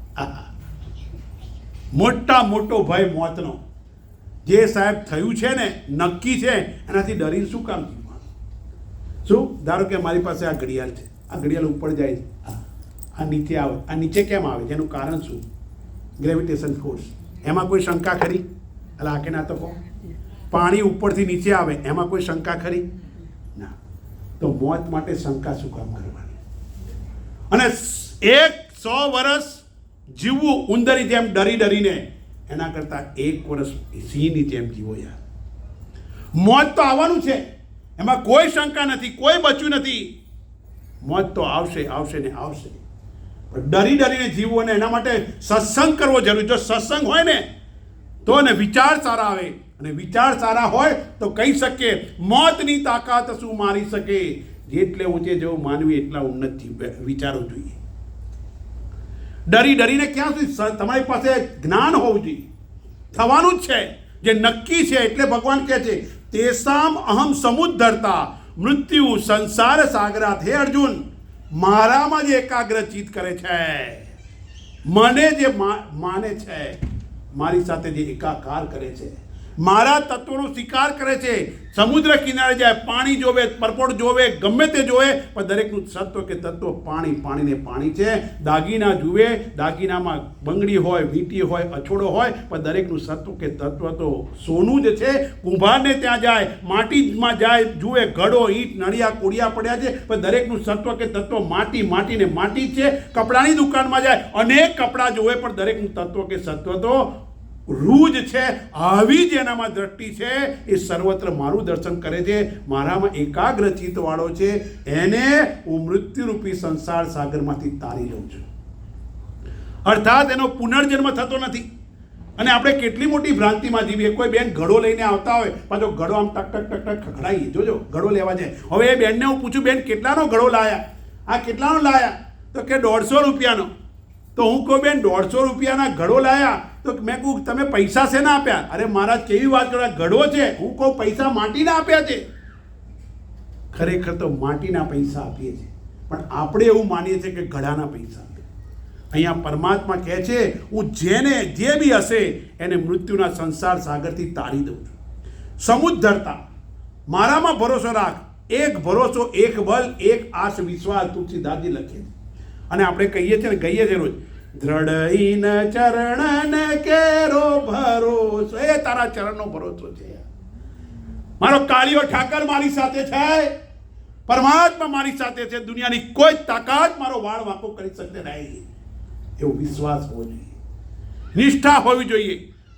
મોટા મોટો ભય મોતનો. જે સાહેબ થયું છે ને, નક્કી છે, એનાથી ડરીને શું કામ જીવવાનું? શું? ધારો કે મારી પાસે આ ઘડિયાળ છે, આ ઘડિયાળ ઉપર જાય છે, આ નીચે આવે, આ નીચે કેમ આવે છે? એનું કારણ શું? Gravitation force. એમાં કોઈ શંકા ખરી? એટલે આ કે ના તો કહો. પાણી ઉપરથી નીચે આવે, એમાં કોઈ શંકા ખરી? ના. તો મોત માટે શંકા શું કામ કરવાની? અને 100 વર્ષ જીવવું ઉંદરની જેમ ડરી ડરીને, એના કરતાં 1 વર્ષ સિંહની જેમ જીવો યાર. મોત તો આવવાનું છે, એમાં કોઈ શંકા નથી, કોઈ બચ્યું નથી. મોત તો આવશે, આવશે ને આવશે. પણ ડરી ડરીને જીવવું, અને એના માટે સત્સંગ કરવો જરૂરી. જો સત્સંગ હોય ને તો ને વિચાર સારા આવે, અને વિચાર સારા હોય તો કહી શકીએ મોતની તાકાત શું મારી શકે. જેટલે ઊંચે જેવું માનવી એટલા ઉન્નત વિચારો જોઈએ. ડરી ડરીને ક્યાં સુધી? તમારી પાસે જ્ઞાન હોવું જોઈએ. થવાનું જ છે, જે નક્કી છે. એટલે ભગવાન કહે છે તેસામ અહમ સમુદ્ધરતા મૃત્યુ સંસાર સાગરાત. હે અર્જુન, મારામાં જે એકાગ્રચિત કરે છે, મને જે માને છે, મારી સાથે જે એકાકાર કરે છે, મારા તત્વોનો સ્વીકાર કરે છે, સમુદ્ર કિનારે જાય, પાણી જોવે, પરપોટ જોવે, ગમે તે જોવે, પણ દરેકનું સત્વ કે તત્વ પાણી, પાણીને પાણી છે. દાગીના જુએ, દાગીનામાં બંગડી હોય, વીંટી હોય, અછોડો હોય, પણ દરેકનું સત્વ કે તત્વ તો સોનું જ છે. કુંભારને ત્યાં જાય, માટીમાં જાય, જુએ ઘડો, ઈંટ, નળિયા, કોડિયા પડ્યા છે, પણ દરેકનું સત્વ કે તત્વ માટી, માટીને માટી જ છે. કપડાની દુકાનમાં જાય, અનેક કપડાં જોવે, પણ દરેકનું તત્વ કે સત્વ તો રૂ જ છે. આવી જ એનામાં દ્રષ્ટિ છે. એ સર્વત્ર મારું દર્શન કરે છે, મારામાં એકાગ્ર ચિત્તવાળો છે, એને હું મૃત્યુરૂપી સંસાર સાગરમાંથી તારી લઉં છું. અર્થાત એનો પુનર્જન્મ થતો નથી. અને આપણે કેટલી મોટી ભ્રાંતિમાં જીવીએ. કોઈ બેન ઘડો લઈને આવતા હોય, પાછો ઘડો આમ ટક ટક ટક ટક ખખડાઈએ. જોજો, ઘડો લેવા જાય. હવે એ બેનને હું પૂછું, બેન કેટલાનો ઘડો લાયા? આ કેટલાનો લાયા? તો કે 150 રૂપિયાનો. તો હું કહું બેન 150 રૂપિયાના ઘડો લાયા, તો મેં કહું તમે પૈસા શેના આપ્યા? અરે મહારાજ કેવી વાત કરો, ઘડો છે. હું કહું પૈસા માટીના આપ્યા છે. ખરેખર તો માટીના પૈસા આપીએ છીએ, પણ આપણે એવું માનીએ છીએ કે ઘડાના પૈસા. અહીંયા પરમાત્મા કહે છે હું જેને જે બી હશે એને મૃત્યુના સંસાર સાગરથી તારી દઉં છું. સમુદ્ધરતા, મારામાં ભરોસો રાખ. એક ભરોસો, એક બલ, એક આશ વિશ્વાસ, તુલસીદાસજી લખે છે. અને આપણે કહીએ છીએ ને, કહીએ છીએ રોજ, દ્રઢઈન ચરણ કેરો ભરોસો. એ તારા ચરણનો ભરોસો છે. મારો કાળિયો ઠાકર મારી સાથે છે, પરમાત્મા મારી સાથે છે. દુનિયાની કોઈ તાકાત મારો વાળ વાંકો કરી શકશે નહીં. એવો વિશ્વાસ હોવો જોઈએ, નિષ્ઠા હોવી જોઈએ,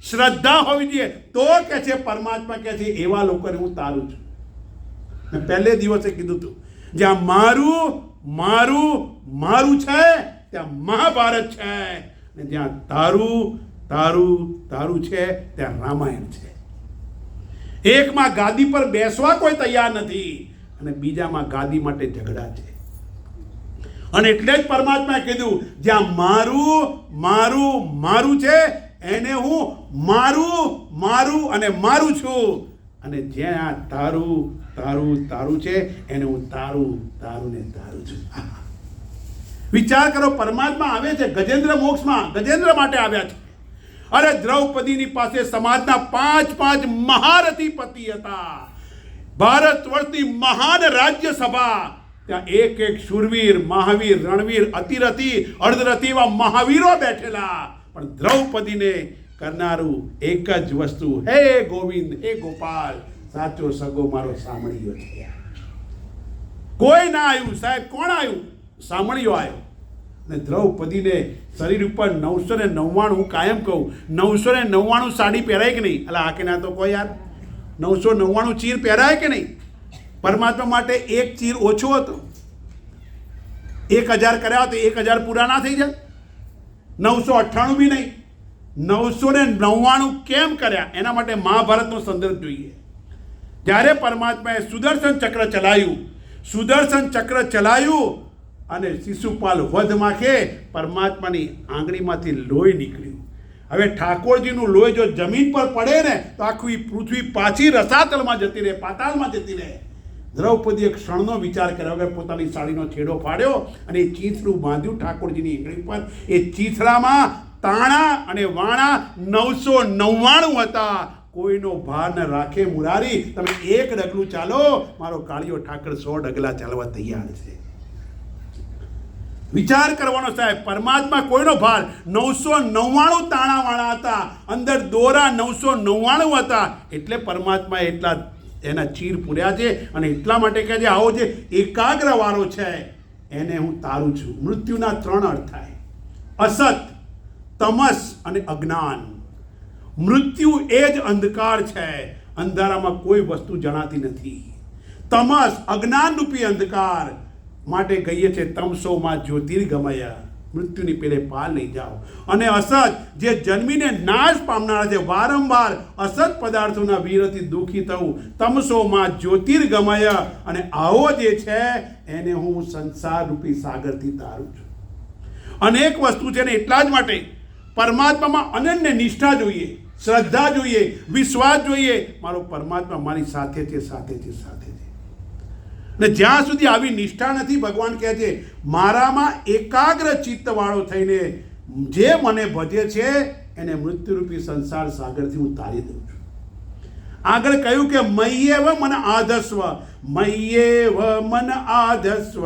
શ્રદ્ધા હોવી જોઈએ. તો કે છે પરમાત્મા કહે છે એવા લોકોને હું તારું છું. મેં પહેલે દિવસે કીધું હતું, જ્યાં મારું મારું મારું છે ત્યાં મહાભારત છે, ને જ્યાં તારું તારું તારું છે ત્યાં રામાયણ છે. એકમાં ગાદી પર બેસવા કોઈ તૈયાર નથી, અને બીજામાં ગાદી માટે ઝઘડા છે. અને એટલે જ પરમાત્માએ કીધું જ્યાં મારું મારું મારું છે એને હું મારું મારું અને મારું છું, અને જ્યાં તારું તારું તારું છે એને હું તારું તારું ને તારું છું. વિચાર કરો, પરમાત્મા આવે છે ગજેન્દ્ર મોક્ષમાં, ગજેન્દ્ર માટે આવ્યા છે. અરે દ્રૌપદીની પાસે સમાજના 5 મહારથી પતિ હતા. ભારત વર્ષની મહાન રાજ્યસભા, ત્યાં એક એક શૂરવીર, મહાવીર, રણવીર, અતિરથી, અર્ધરથી એવા મહાવીરો બેઠેલા. પણ દ્રૌપદીને કરનારું એક જ વસ્તુ, હે ગોવિંદ, હે ગોપાલ, સાચો સગો મારો સામળિયો છે. કોઈ ના આવ્યું સાહેબ, કોણ આવ્યું? સામળિયો આવ્યો. ને દ્રૌપદીને શરીર ઉપર 999, હું કાયમ કહું 999 સાડી પહેરાય કે નહીં? એટલે આ કે ના તો કોઈ યાર 999 ચીર પહેરાય કે નહીં? પરમાત્મા માટે એક ચીર ઓછો હતો. 1000 કર્યા તો 1000 પૂરા ના થઈ જાય? 998 બી નહીં, 999 કેમ કર્યા? એના માટે મહાભારતનો સંદર્ભ જોઈએ. જ્યારે પરમાત્માએ સુદર્શન ચક્ર ચલાવ્યું, સુદર્શન ચક્ર ચલાવ્યું અને શિશુપાલ વધ માખે પરમાત્માની આંગળીમાંથી લોહી નીકળ્યું. હવે ઠાકોરજીનું લોહી જો જમીન પર પડે ને તો આખી પૃથ્વી પાછી રસાતલમાં જતી રહે, પાતાળમાં જતી રહે. દ્રૌપદીએ ક્ષણનો વિચાર કર્યા વગર પોતાની સાડીનો છેડો ફાડ્યો અને એ ચીથડું બાંધ્યું ઠાકોરજીની આંગળી પર. એ ચીથડામાં તાણા અને વાણા 999 હતા, કોઈનો ભાર ન રાખે મુરારી, તમે એક ડગલું ચાલો, મારો કાળિયો ઠાકર 100 ડગલા ચાલવા તૈયાર છે. વિચાર કરવાનો સાહેબ, પરમાત્મા કોઈનો ભાર, 999 તાણાવાળા હતા, અંદર દોરા 999 હતા, એટલે પરમાત્મા એટલા એના ચીર પૂર્યા છે. અને એટલા માટે કહે છે આવો જે એકાગ્ર વાળો છે એને હું તારું છું. મૃત્યુના 3 અર્થ થાય: અસત, તમસ અને અજ્ઞાન. મૃત્યુ એ જ અંધકાર છે, અંધારામાં કોઈ વસ્તુ જણાતી નથી. તમસ અજ્ઞાન રૂપી અંધકાર, માટે કહીએ છે તમસોમાં જ્યોતિર્ગમય, મૃત્યુની પેલે પાર નહીં જાઓ. અને અસત જે જન્મીને નાશ પામનારા છે, વારંવાર અસત પદાર્થોના વીરથી દુઃખી થવું, તમસોમાં જ્યોતિર્ગમય. અને આવો જે છે એને હું સંસાર રૂપી સાગરથી તારું છું. અનેક વસ્તુ છે ને એટલા જ માટે પરમાત્મામાં અનન્ય નિષ્ઠા જોઈએ, શ્રદ્ધા જોઈએ, વિશ્વાસ જોઈએ. મારો પરમાત્મા મારી સાથે છે, સાથે છે, સાથે છે. ને જ્યાં સુધી આવી નિષ્ઠા નથી, ભગવાન કહે છે મારામાં એકાગ્ર ચિત્તવાળો થઈને જે મને ભજે છે એને મૃત્યુરૂપી સંસાર સાગરથી હું તારી દઉં છું. આગળ કહ્યું કે મય્યેવ મન આધસ્વ, મય્યેવ મન આધસ્વ,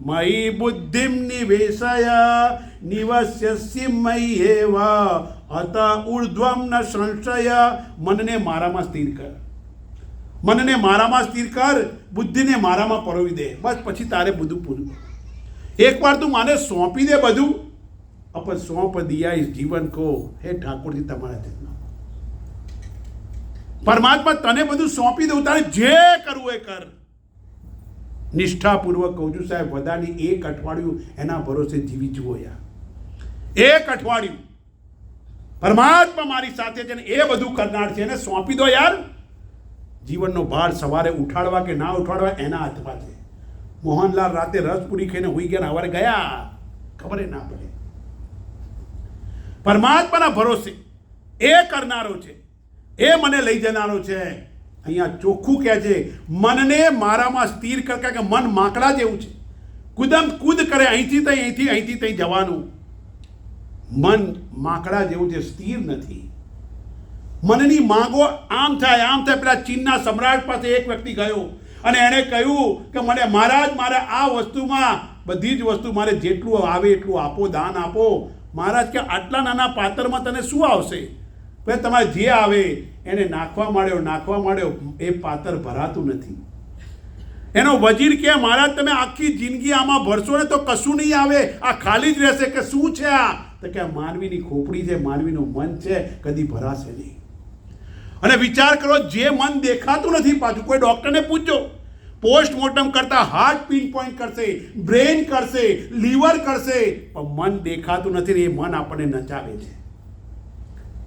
મયી બુદ્ધિમ નિવેશય, નિવસ્યસि મય્યેવ અત ઉર્ધ્વમ ન સંશય. મનને મારામાં સ્થિર કર, મનને મારામાં સ્થિર કર, બુદ્ધિને મારામાં પરોવી દે, બસ પછી તારે બધું પૂરું. એકવાર તું મને સોંપી દે બધું, अपन सौंप दिया इस जीवन को, हे ઠાકોરજી તમારા ચરણમાં. પરમાત્મા તને બધું સોંપી દઉં, તારે જે કરવું એ કર. નિષ્ઠાપૂર્વક કહું છું સાહેબ, વધારે 1 અઠવાડિયું એના ભરોસે જીવી જુઓ યાર. 1 અઠવાડિયું પરમાત્મા મારી સાથે છે ને એ બધું કરનાર છે, એને સોંપી દો યાર. જીવનનો ભાર સવારે ઉઠાડવા કે ના ઉઠાડવા એના હાથમાં છે. મોહનલાલ રાતે રસપુરી ખાઈને હોઈ ગયા, સવારે ગયા ખબર ના પડે. પરમાત્માના ભરોસે એ કરનારો છે, એ મને લઈ જનારો છે. અહીંયા ચોખ્ખું કહે છે મનને મારામાં સ્થિર કર, કે મન માકડા જેવું છે, કુદમ કૂદ કરે, અહીંથી તઈ, અહીંથી તઈ જવાનું. મન માકડા જેવું છે, સ્થિર નથી. મનની માંગો આમ થાય આમ થાય. પેલા ચીનના સમ્રાટ પાસે એક વ્યક્તિ ગયો અને એણે કહ્યું કે મને મહારાજ, મારે આ વસ્તુમાં બધી જ વસ્તુ મારે જેટલું આવે એટલું આપો, દાન આપો. મહારાજ કે આટલા નાના પાત્રમાં તને શું આવશે? ભાઈ તમારે જે આવે એને નાખવા માંડ્યો, એ પાત્ર ભરાતું નથી. એનો વજીર કે મહારાજ તમે આખી જિંદગી આમાં ભરશો ને તો કશું નહીં આવે, આ ખાલી જ રહેશે. કે શું છે આ? તો કે માનવીની ખોપડી છે, માનવીનું મન છે, કદી ભરાશે નહીં. અને વિચાર કરો, જે મન દેખાતું નથી, પાછું કોઈ ડૉક્ટરને પૂછજો, પોસ્ટમોર્ટમ કરતા હાર્ટ પિન પોઈન્ટ કરશે, બ્રેન કરશે, લીવર કરશે, પણ મન દેખાતું નથી ને એ મન આપણને નચાવે છે.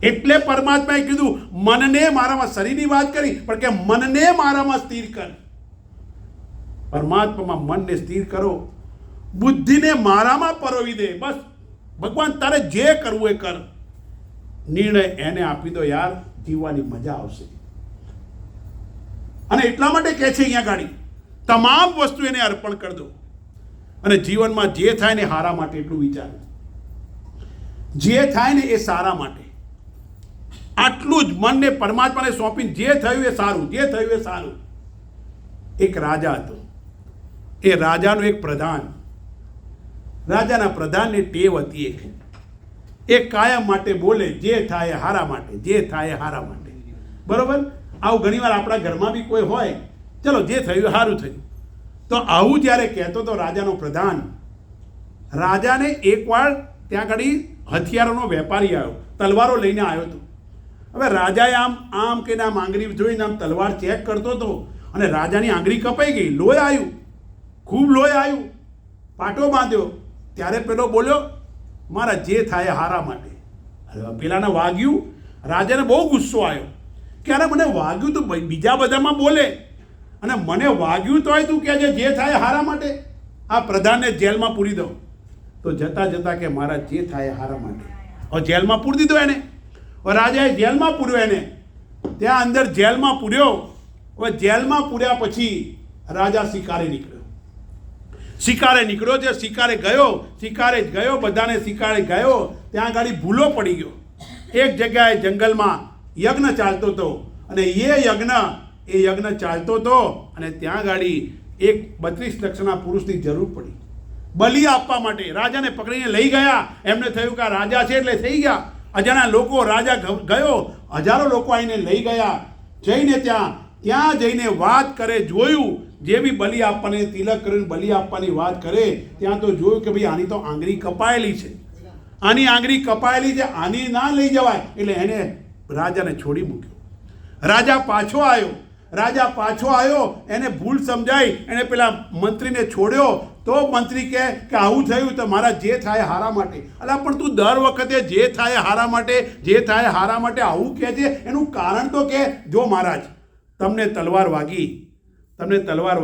એટલે પરમાત્માએ કીધું મનને મારામાં, શરીરની વાત કરી પણ કે મનને મારામાં સ્થિર કર. પરમાત્મામાં મનને સ્થિર કરો, બુદ્ધિને મારામાં પરોવી દે. બસ ભગવાન તારે જે કરવું એ કર. નિર્ણય એને આપી દો યાર, જીવવાની મજા આવશે. અને એટલા માટે કહે છે અહીંયા ગાડી તમામ વસ્તુ એને અર્પણ કરી દો. અને જીવનમાં જે થાય ને હારા માટે એટલું વિચારો, જે થાય ને એ સારા માટે. આટલું જ મનને પરમાત્માને સોંપીને જે થયું એ સારું, જે થયું એ સારું. એક રાજા હતો, એ રાજાનો એક પ્રધાન, રાજાના પ્રધાનની ટેવ હતી એ કાયમ માટે બોલે જે થાય હારા માટે, જે થાય હારા માટે. બરોબર? આવું ઘણીવાર આપણા ઘરમાં બી કોઈ હોય, ચલો જે થયું સારું થયું. તો આવું જ્યારે કહેતો તો રાજાનો પ્રધાન, રાજાને એકવાર ત્યાં આગળ હથિયારોનો વેપારી આવ્યો, તલવારો લઈને આવ્યો હતો. હવે રાજાએ આમ કે આમ આંગળી જોઈને આમ તલવાર ચેક કરતો હતો અને રાજાની આંગળી કપાઈ ગઈ, લોહી આવ્યું, ખૂબ લોહી આવ્યું, પાટો બાંધ્યો. ત્યારે પેલો બોલ્યો મારા જે થાય હારા માટે. પેલાને વાગ્યું, રાજાને બહુ ગુસ્સો આવ્યો કે અરે મને વાગ્યું તો બીજા બધામાં બોલે અને મને વાગ્યું તોય તું કહે છે જે થાય હારા માટે. આ પ્રધાનને જેલમાં પૂરી દો. તો જતા જતા કે મારા જે થાય હારા માટે. હવે જેલમાં પૂરી દીધો એને. રાજાએ જેલમાં પૂર્યો એને, ત્યાં અંદર જેલમાં પૂર્યો. હવે જેલમાં પૂર્યા પછી રાજા શિકારે નીકળ્યો. જે શિકારે ગયો, બધાને શિકારે ગયો. ત્યાં આગળ ભૂલો પડી ગયો. એક જગ્યાએ જંગલમાં યજ્ઞ ચાલતો હતો અને એ યજ્ઞ ચાલતો હતો અને ત્યાં ગાડી એક 32 લક્ષના પુરુષની જરૂર પડી બલિ આપવા માટે. રાજાને પકડીને લઈ ગયા. એમને થયું કે આ રાજા છે એટલે થઈ ગયા. અજાણા લોકો, રાજા ગયો, હજારો લોકો આવીને લઈ ગયા. જઈને ત્યાં જઈને વાત કરે, જોયું જે બી બલિ આપવાની, તિલક કરીને બલિ આપવાની વાત કરે ત્યાં તો જોયું કે ભાઈ આની તો આંગળી કપાયેલી છે, આની આંગળી કપાયેલી છે, આની ના લઈ જવાય. એટલે એને રાજાને છોડી મૂક્યો. રાજા પાછો આવ્યો, એને ભૂલ સમજાઈ, એને પેલા મંત્રીને છોડ્યો. તો મંત્રી કહે કે આવું થયું તો મારા જે થાય હારા માટે. અલા પણ તું દર વખતે જે થાય હારા માટે આવું કહે છે, એનું કારણ તો કે જો મહારાજ તમને તલવાર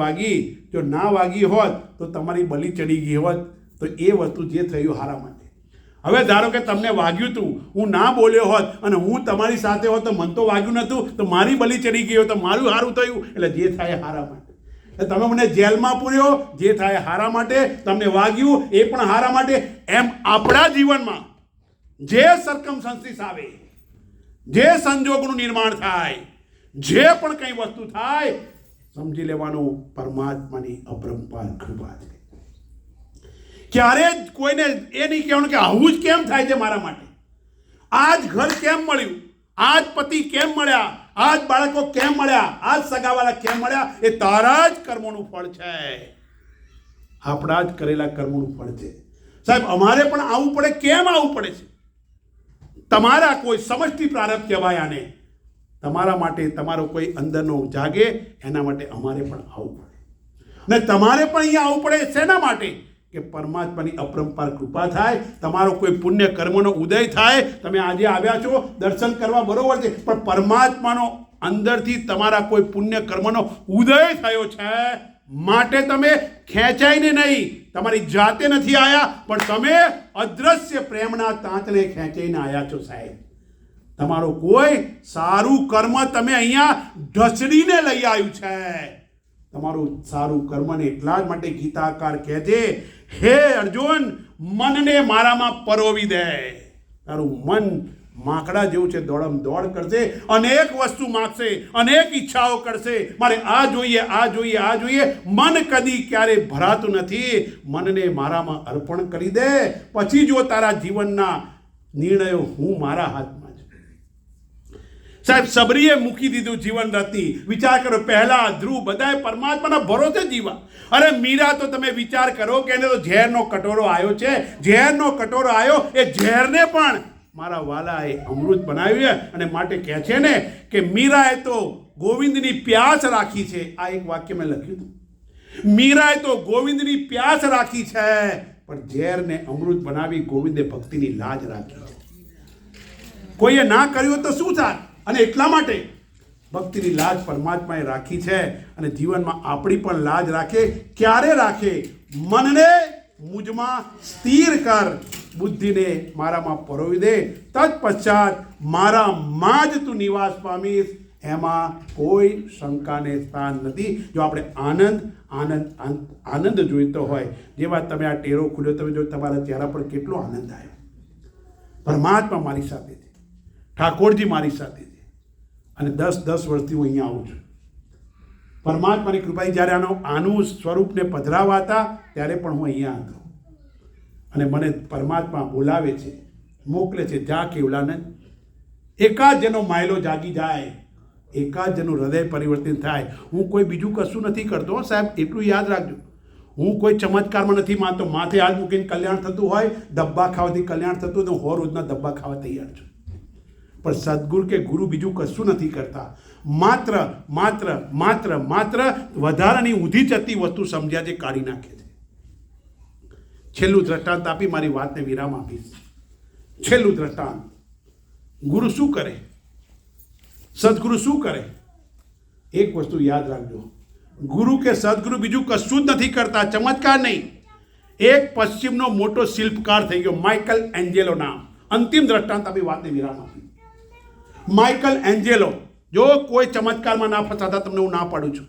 વાગી, જો ના વાગી હોત તો તમારી બલી ચડી ગઈ હોત, તો એ વસ્તુ જે થયું હારા માટે. હવે ધારો કે તમને વાગ્યું હતું, હું ના બોલ્યો હોત અને હું તમારી સાથે હોત તો મને તો વાગ્યું નહોતું, તો મારી બલી ચડી ગઈ હોત તો મારું સારું થયું. એટલે જે થાય હારા માટે. તમે મને જેલમાં પૂર્યો, જે થાય હારા માટે, તમને વાગ્યું એ પણ હારા માટે. એમ આપણા જીવનમાં જે સર્કમસ્ટન્સીસ આવે, જે સંજોગોનું નિર્માણ થાય, જે પણ કંઈ વસ્તુ થાય, સમજી લેવાનું પરમાત્માની અપરંપાર કૃપા છે. ક્યારે કોઈને એ નહીં કહેવાનું કે આવું જ કેમ થાય છે મારા માટે, આ જ ઘર કેમ મળ્યું, આ જ પતિ કેમ મળ્યા, આ જ બાળકો કેમ મળ્યા, આ જ સગાવાલા કેમ મળ્યા. એ તારા જ કર્મોનું ફળ છે, આપણા જ કરેલા કર્મોનું ફળ છે. સાહેબ અમારે પણ આવવું પડે. કેમ આવવું પડે છે? તમારા કોઈ સમષ્ટિ પ્રારબ્ધ કહેવાય આને. તમારા માટે તમારો કોઈ અંદરનો જાગે, એના માટે અમારે પણ આવવું પડે. ને તમારે પણ અહીંયા આવવું પડે. શેના માટે? કે પરમાત્માની અપરંપાર કૃપા થાય, તમારો કોઈ પુણ્ય કર્મનો ઉદય થાય. તમે આજે આવ્યા છો દર્શન કરવા, બરોબર છે, પણ પરમાત્માનો અંદરથી તમારા કોઈ પુણ્ય કર્મનો ઉદય થયો છે માટે તમે ખેંચાઈને નહીં, તમારી જાતે નથી આવ્યા, પણ તમે અદ્રશ્ય પ્રેમના તાંતને ખેંચાઈને આવ્યા છો. સાહેબ તમારો કોઈ સારું કર્મ તમે અહીંયા ઢસડીને લઈ આવ્યું છે. તમારું સારું કર્મને એટલા જ માટે ગીતાકાર કહે છે, હે અર્જુન, મનને મારામાં પરોવી દે. તારું મન માકડા જેવું છે, દોડમ દોડ કરશે, અનેક વસ્તુ માગશે, અનેક ઈચ્છાઓ કરશે, મારે આ જોઈએ, આ જોઈએ, આ જોઈએ. મન કદી ક્યારે ભરાતું નથી. મનને મારામાં અર્પણ કરી દે, પછી જો તારા જીવનના નિર્ણયો હું મારા હાથમાં. સાહેબ સબરીએ મૂકી દીધું જીવન રતી. વિચાર કરો, પહેલા ધ્રુવ બધાએ પરમાત્માના ભરોસે જીવા. અરે મીરા તો તમે વિચાર કરો કે એને તો ઝેરનો કટોરો આવ્યો છે, ઝેરનો કટોરો આવ્યો, એ ઝેરને પણ મારા વાલાએ અમૃત બનાવ્યું. અને માટે કહે છે ને કે મીરાએ તો ગોવિંદની પ્યાસ રાખી છે. આ એક વાક્ય મેં લખ્યું હતું. મીરાએ તો ગોવિંદની પ્યાસ રાખી છે, પણ ઝેરને અમૃત બનાવી ગોવિંદે ભક્તિની લાજ રાખી છે. કોઈએ ના કર્યું તો શું થાય? અને એટલા માટે ભક્તિની લાજ પરમાત્માએ રાખી છે. અને જીવનમાં આપણી પણ લાજ રાખે. ક્યારે રાખે? મનને મુજમાં સ્થિર કર, બુદ્ધિને મારામાં પરોવી દે, તત્પશ્ચાત મારામાં જ તું નિવાસ પામીશ. એમાં કોઈ શંકાને સ્થાન નથી. જો આપણે આનંદ જોઈતો હોય, જેવા તમે આ ટેરો ખુલ્યો, તમે જો તમારા ચહેરા પર કેટલો આનંદ આવ્યો. પરમાત્મા મારી સાથે છે, ઠાકોરજી મારી સાથે છે. અને 10 વર્ષથી હું અહીંયા આવું છું. પરમાત્માની કૃપાથી જ્યારે આનું સ્વરૂપને પધરાવા હતા ત્યારે પણ હું અહીંયા હતો. અને મને પરમાત્મા બોલાવે છે, મોકલે છે, જા કેવલાનંદ. એકાદ જેનો માયલો જાગી જાય, એકાદ જેનું હૃદય પરિવર્તન થાય. હું કોઈ બીજું કશું નથી કરતો સાહેબ, એટલું યાદ રાખજો. હું કોઈ ચમત્કારમાં નથી માનતો. માથે હાથ મૂકીને કલ્યાણ થતું હોય, ડબ્બા ખાવાથી કલ્યાણ થતું હોય તો હું રોજના ડબ્બા ખાવા તૈયાર છું. પણ સદગુરુ કે ગુરુ બીજું કશું નથી કરતા. માત્ર વધારાની ઊંધી જતી વસ્તુ સમજ્યા છે, કાઢી નાખે છે. છેલ્લું દ્રષ્ટાંત આપી મારી વાતને વિરામ આપીશ. છેલ્લું દ્રષ્ટાંત, ગુરુ શું કરે, સદગુરુ શું કરે? એક વસ્તુ યાદ રાખજો, ગુરુ કે સદગુરુ બીજું કશું જ નથી કરતા, ચમત્કાર નહીં. એક પશ્ચિમનો મોટો શિલ્પકાર થઈ ગયો, માઇકલ એન્જેલો નામ. અંતિમ દ્રષ્ટાંત આપી વાતને વિરામ આપી. માઇકલ એન્જેલો, જો કોઈ ચમત્કારમાં ના ફસાતા તમને હું ના પાડું છું.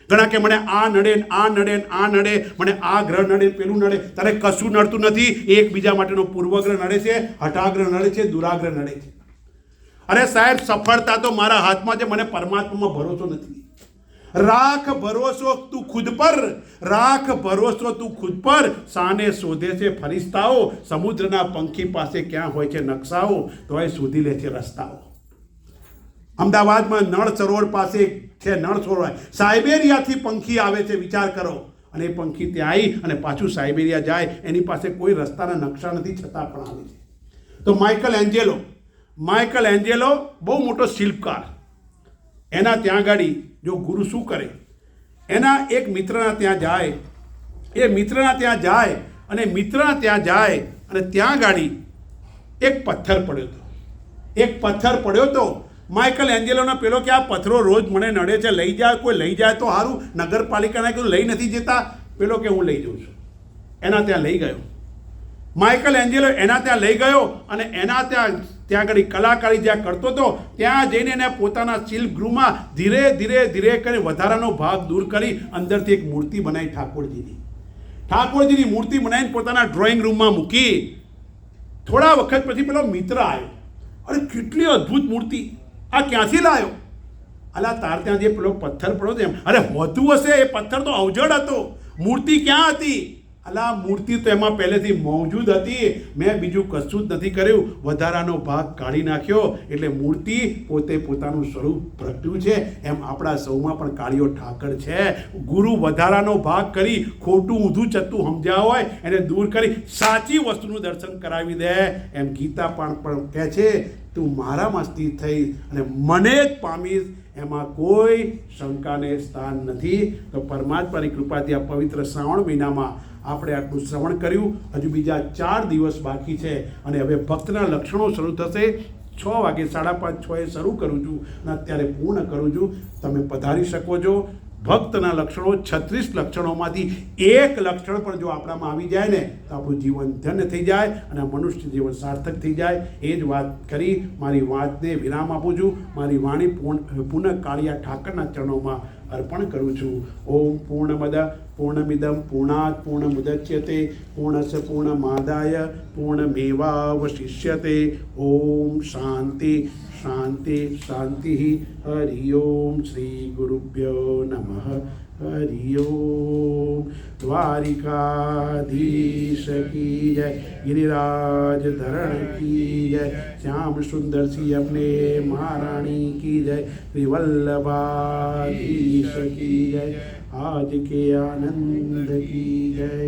ઘણા કે મને આ નડે, આ નડે, આ નડે, મને આ ગ્રહ નડે, પેલું નડે. તારે કશું નડતું નથી. એકબીજા માટેનો પૂર્વગ્રહ નડે છે, હઠાગ્રહ નડે છે, દુરાગ્રહ નડે છે. અરે સાહેબ, સફળતા તો મારા હાથમાં છે, મને પરમાત્મામાં ભરોસો નથી. રાખ ભરોસો તું ખુદ પર, રાખ ભરોસો તું ખુદ પર. સાને શોધે છે ફરિશ્તાઓ, સમુદ્રના પંખી પાસે ક્યાં હોય છે નકશાઓ, તો એ શોધી લે છે રસ્તાઓ. અમદાવાદમાં નળ સરોવર પાસે છે નળ સરોવર, સાયબેરિયાથી પંખી આવે છે, વિચાર કરો. અને એ પંખી ત્યાં આવી અને પાછું સાયબેરિયા જાય, એની પાસે કોઈ રસ્તાના નકશા નથી, છતાં પણ આવે છે. તો માઇકલ એન્જેલો બહુ મોટો શિલ્પકાર, એના ત્યાં ગાડી જો ગુરુ શું કરે, એના એક મિત્રના ત્યાં જાય, એ મિત્રના ત્યાં જાય અને મિત્રના ત્યાં જાય અને ત્યાં ગાડી એક પથ્થર પડ્યો હતો. માઇકલ એન્જેલોનો પેલો કે આ પથ્થરો રોજ મને નડે છે, લઈ જાય, કોઈ લઈ જાય તો સારું. નગરપાલિકાને કીધું લઈ નથી જતા. પેલો કે હું લઈ જઉં છું. એના ત્યાં લઈ ગયો માઇકલ એન્જેલો, એના ત્યાં લઈ ગયો અને એના ત્યાં આગળ કલાકારી જ્યાં કરતો હતો ત્યાં જઈને એને પોતાના શિલ્પગૃહમાં ધીરે ધીરે કરી વધારાનો ભાગ દૂર કરી અંદરથી એક મૂર્તિ બનાવી ઠાકોરજીની મૂર્તિ બનાવીને પોતાના ડ્રોઈંગ રૂમમાં મૂકી. થોડા વખત પછી પેલો મિત્ર આવ્યો, અરે કેટલી અદ્ભુત મૂર્તિ, આ ક્યાંથી લાવ્યો? અલા, તાર ત્યાં જે પેલો પથ્થર પડ્યો હતો એમ. અરે હોતું હશે, એ પથ્થર તો અવજડ હતો, મૂર્તિ ક્યાં હતી? અલા, મૂર્તિ તો એમાં પહેલેથી મોજૂદ હતી, મેં બીજું કશું જ નથી કર્યું, વધારાનો ભાગ કાઢી નાખ્યો એટલે મૂર્તિ પોતે પોતાનું સ્વરૂપ પ્રગટ્યું છે. એમ આપણા સૌમાં પણ કાળિયો ઠાકર છે. ગુરુ વધારાનો ભાગ કરી ખોટું ઊંધું ચત્તું સમજ્યા હોય એને દૂર કરી સાચી વસ્તુનું દર્શન કરાવી દે. એમ ગીતા પણ કહે છે, તું મારામાં સ્થિત થઈ અને મને જ પામીશ, એમાં કોઈ શંકાને સ્થાન નથી. તો પરમાત્માની કૃપાથી આ પવિત્ર શ્રાવણ મહિનામાં આપણે આટલું શ્રવણ કર્યું. હજુ બીજા 4 દિવસ બાકી છે અને હવે ભક્તના લક્ષણો શરૂ થશે. 6 વાગે 5:30 6 શરૂ કરું છું અને અત્યારે પૂર્ણ કરું છું. તમે પધારી શકો છો. ભક્તના લક્ષણો 36 લક્ષણોમાંથી એક લક્ષણ પણ જો આપણામાં આવી જાય ને તો આપણું જીવન ધન્ય થઈ જાય અને મનુષ્ય જીવન સાર્થક થઈ જાય. એ જ વાત કરી મારી વાતને વિરામ આપું છું. મારી વાણી પુનઃ કાળિયા ઠાકરના ચરણોમાં અર્પણ કરું છું. ઓમ પૂર્ણમદ પૂર્ણમિદમ પૂર્ણાત પૂર્ણમુદચ્યતે પૂર્ણસ્ય પૂર્ણમાદાય પૂર્ણમેવાવશિષ્યતે. ઓમ શાંતિ શાંતિ શાંતિ. હરિ ઓમ શ્રી ગુરુભ્યો નમઃ. હરિ ઓમ. દ્વારિકાધીશ કી જય, गिरिराज धरण की जय, श्याम सुंदर सी अपने महारानी की जय, श्री वल्लभाधीश की जय, आज के आनंद की जय.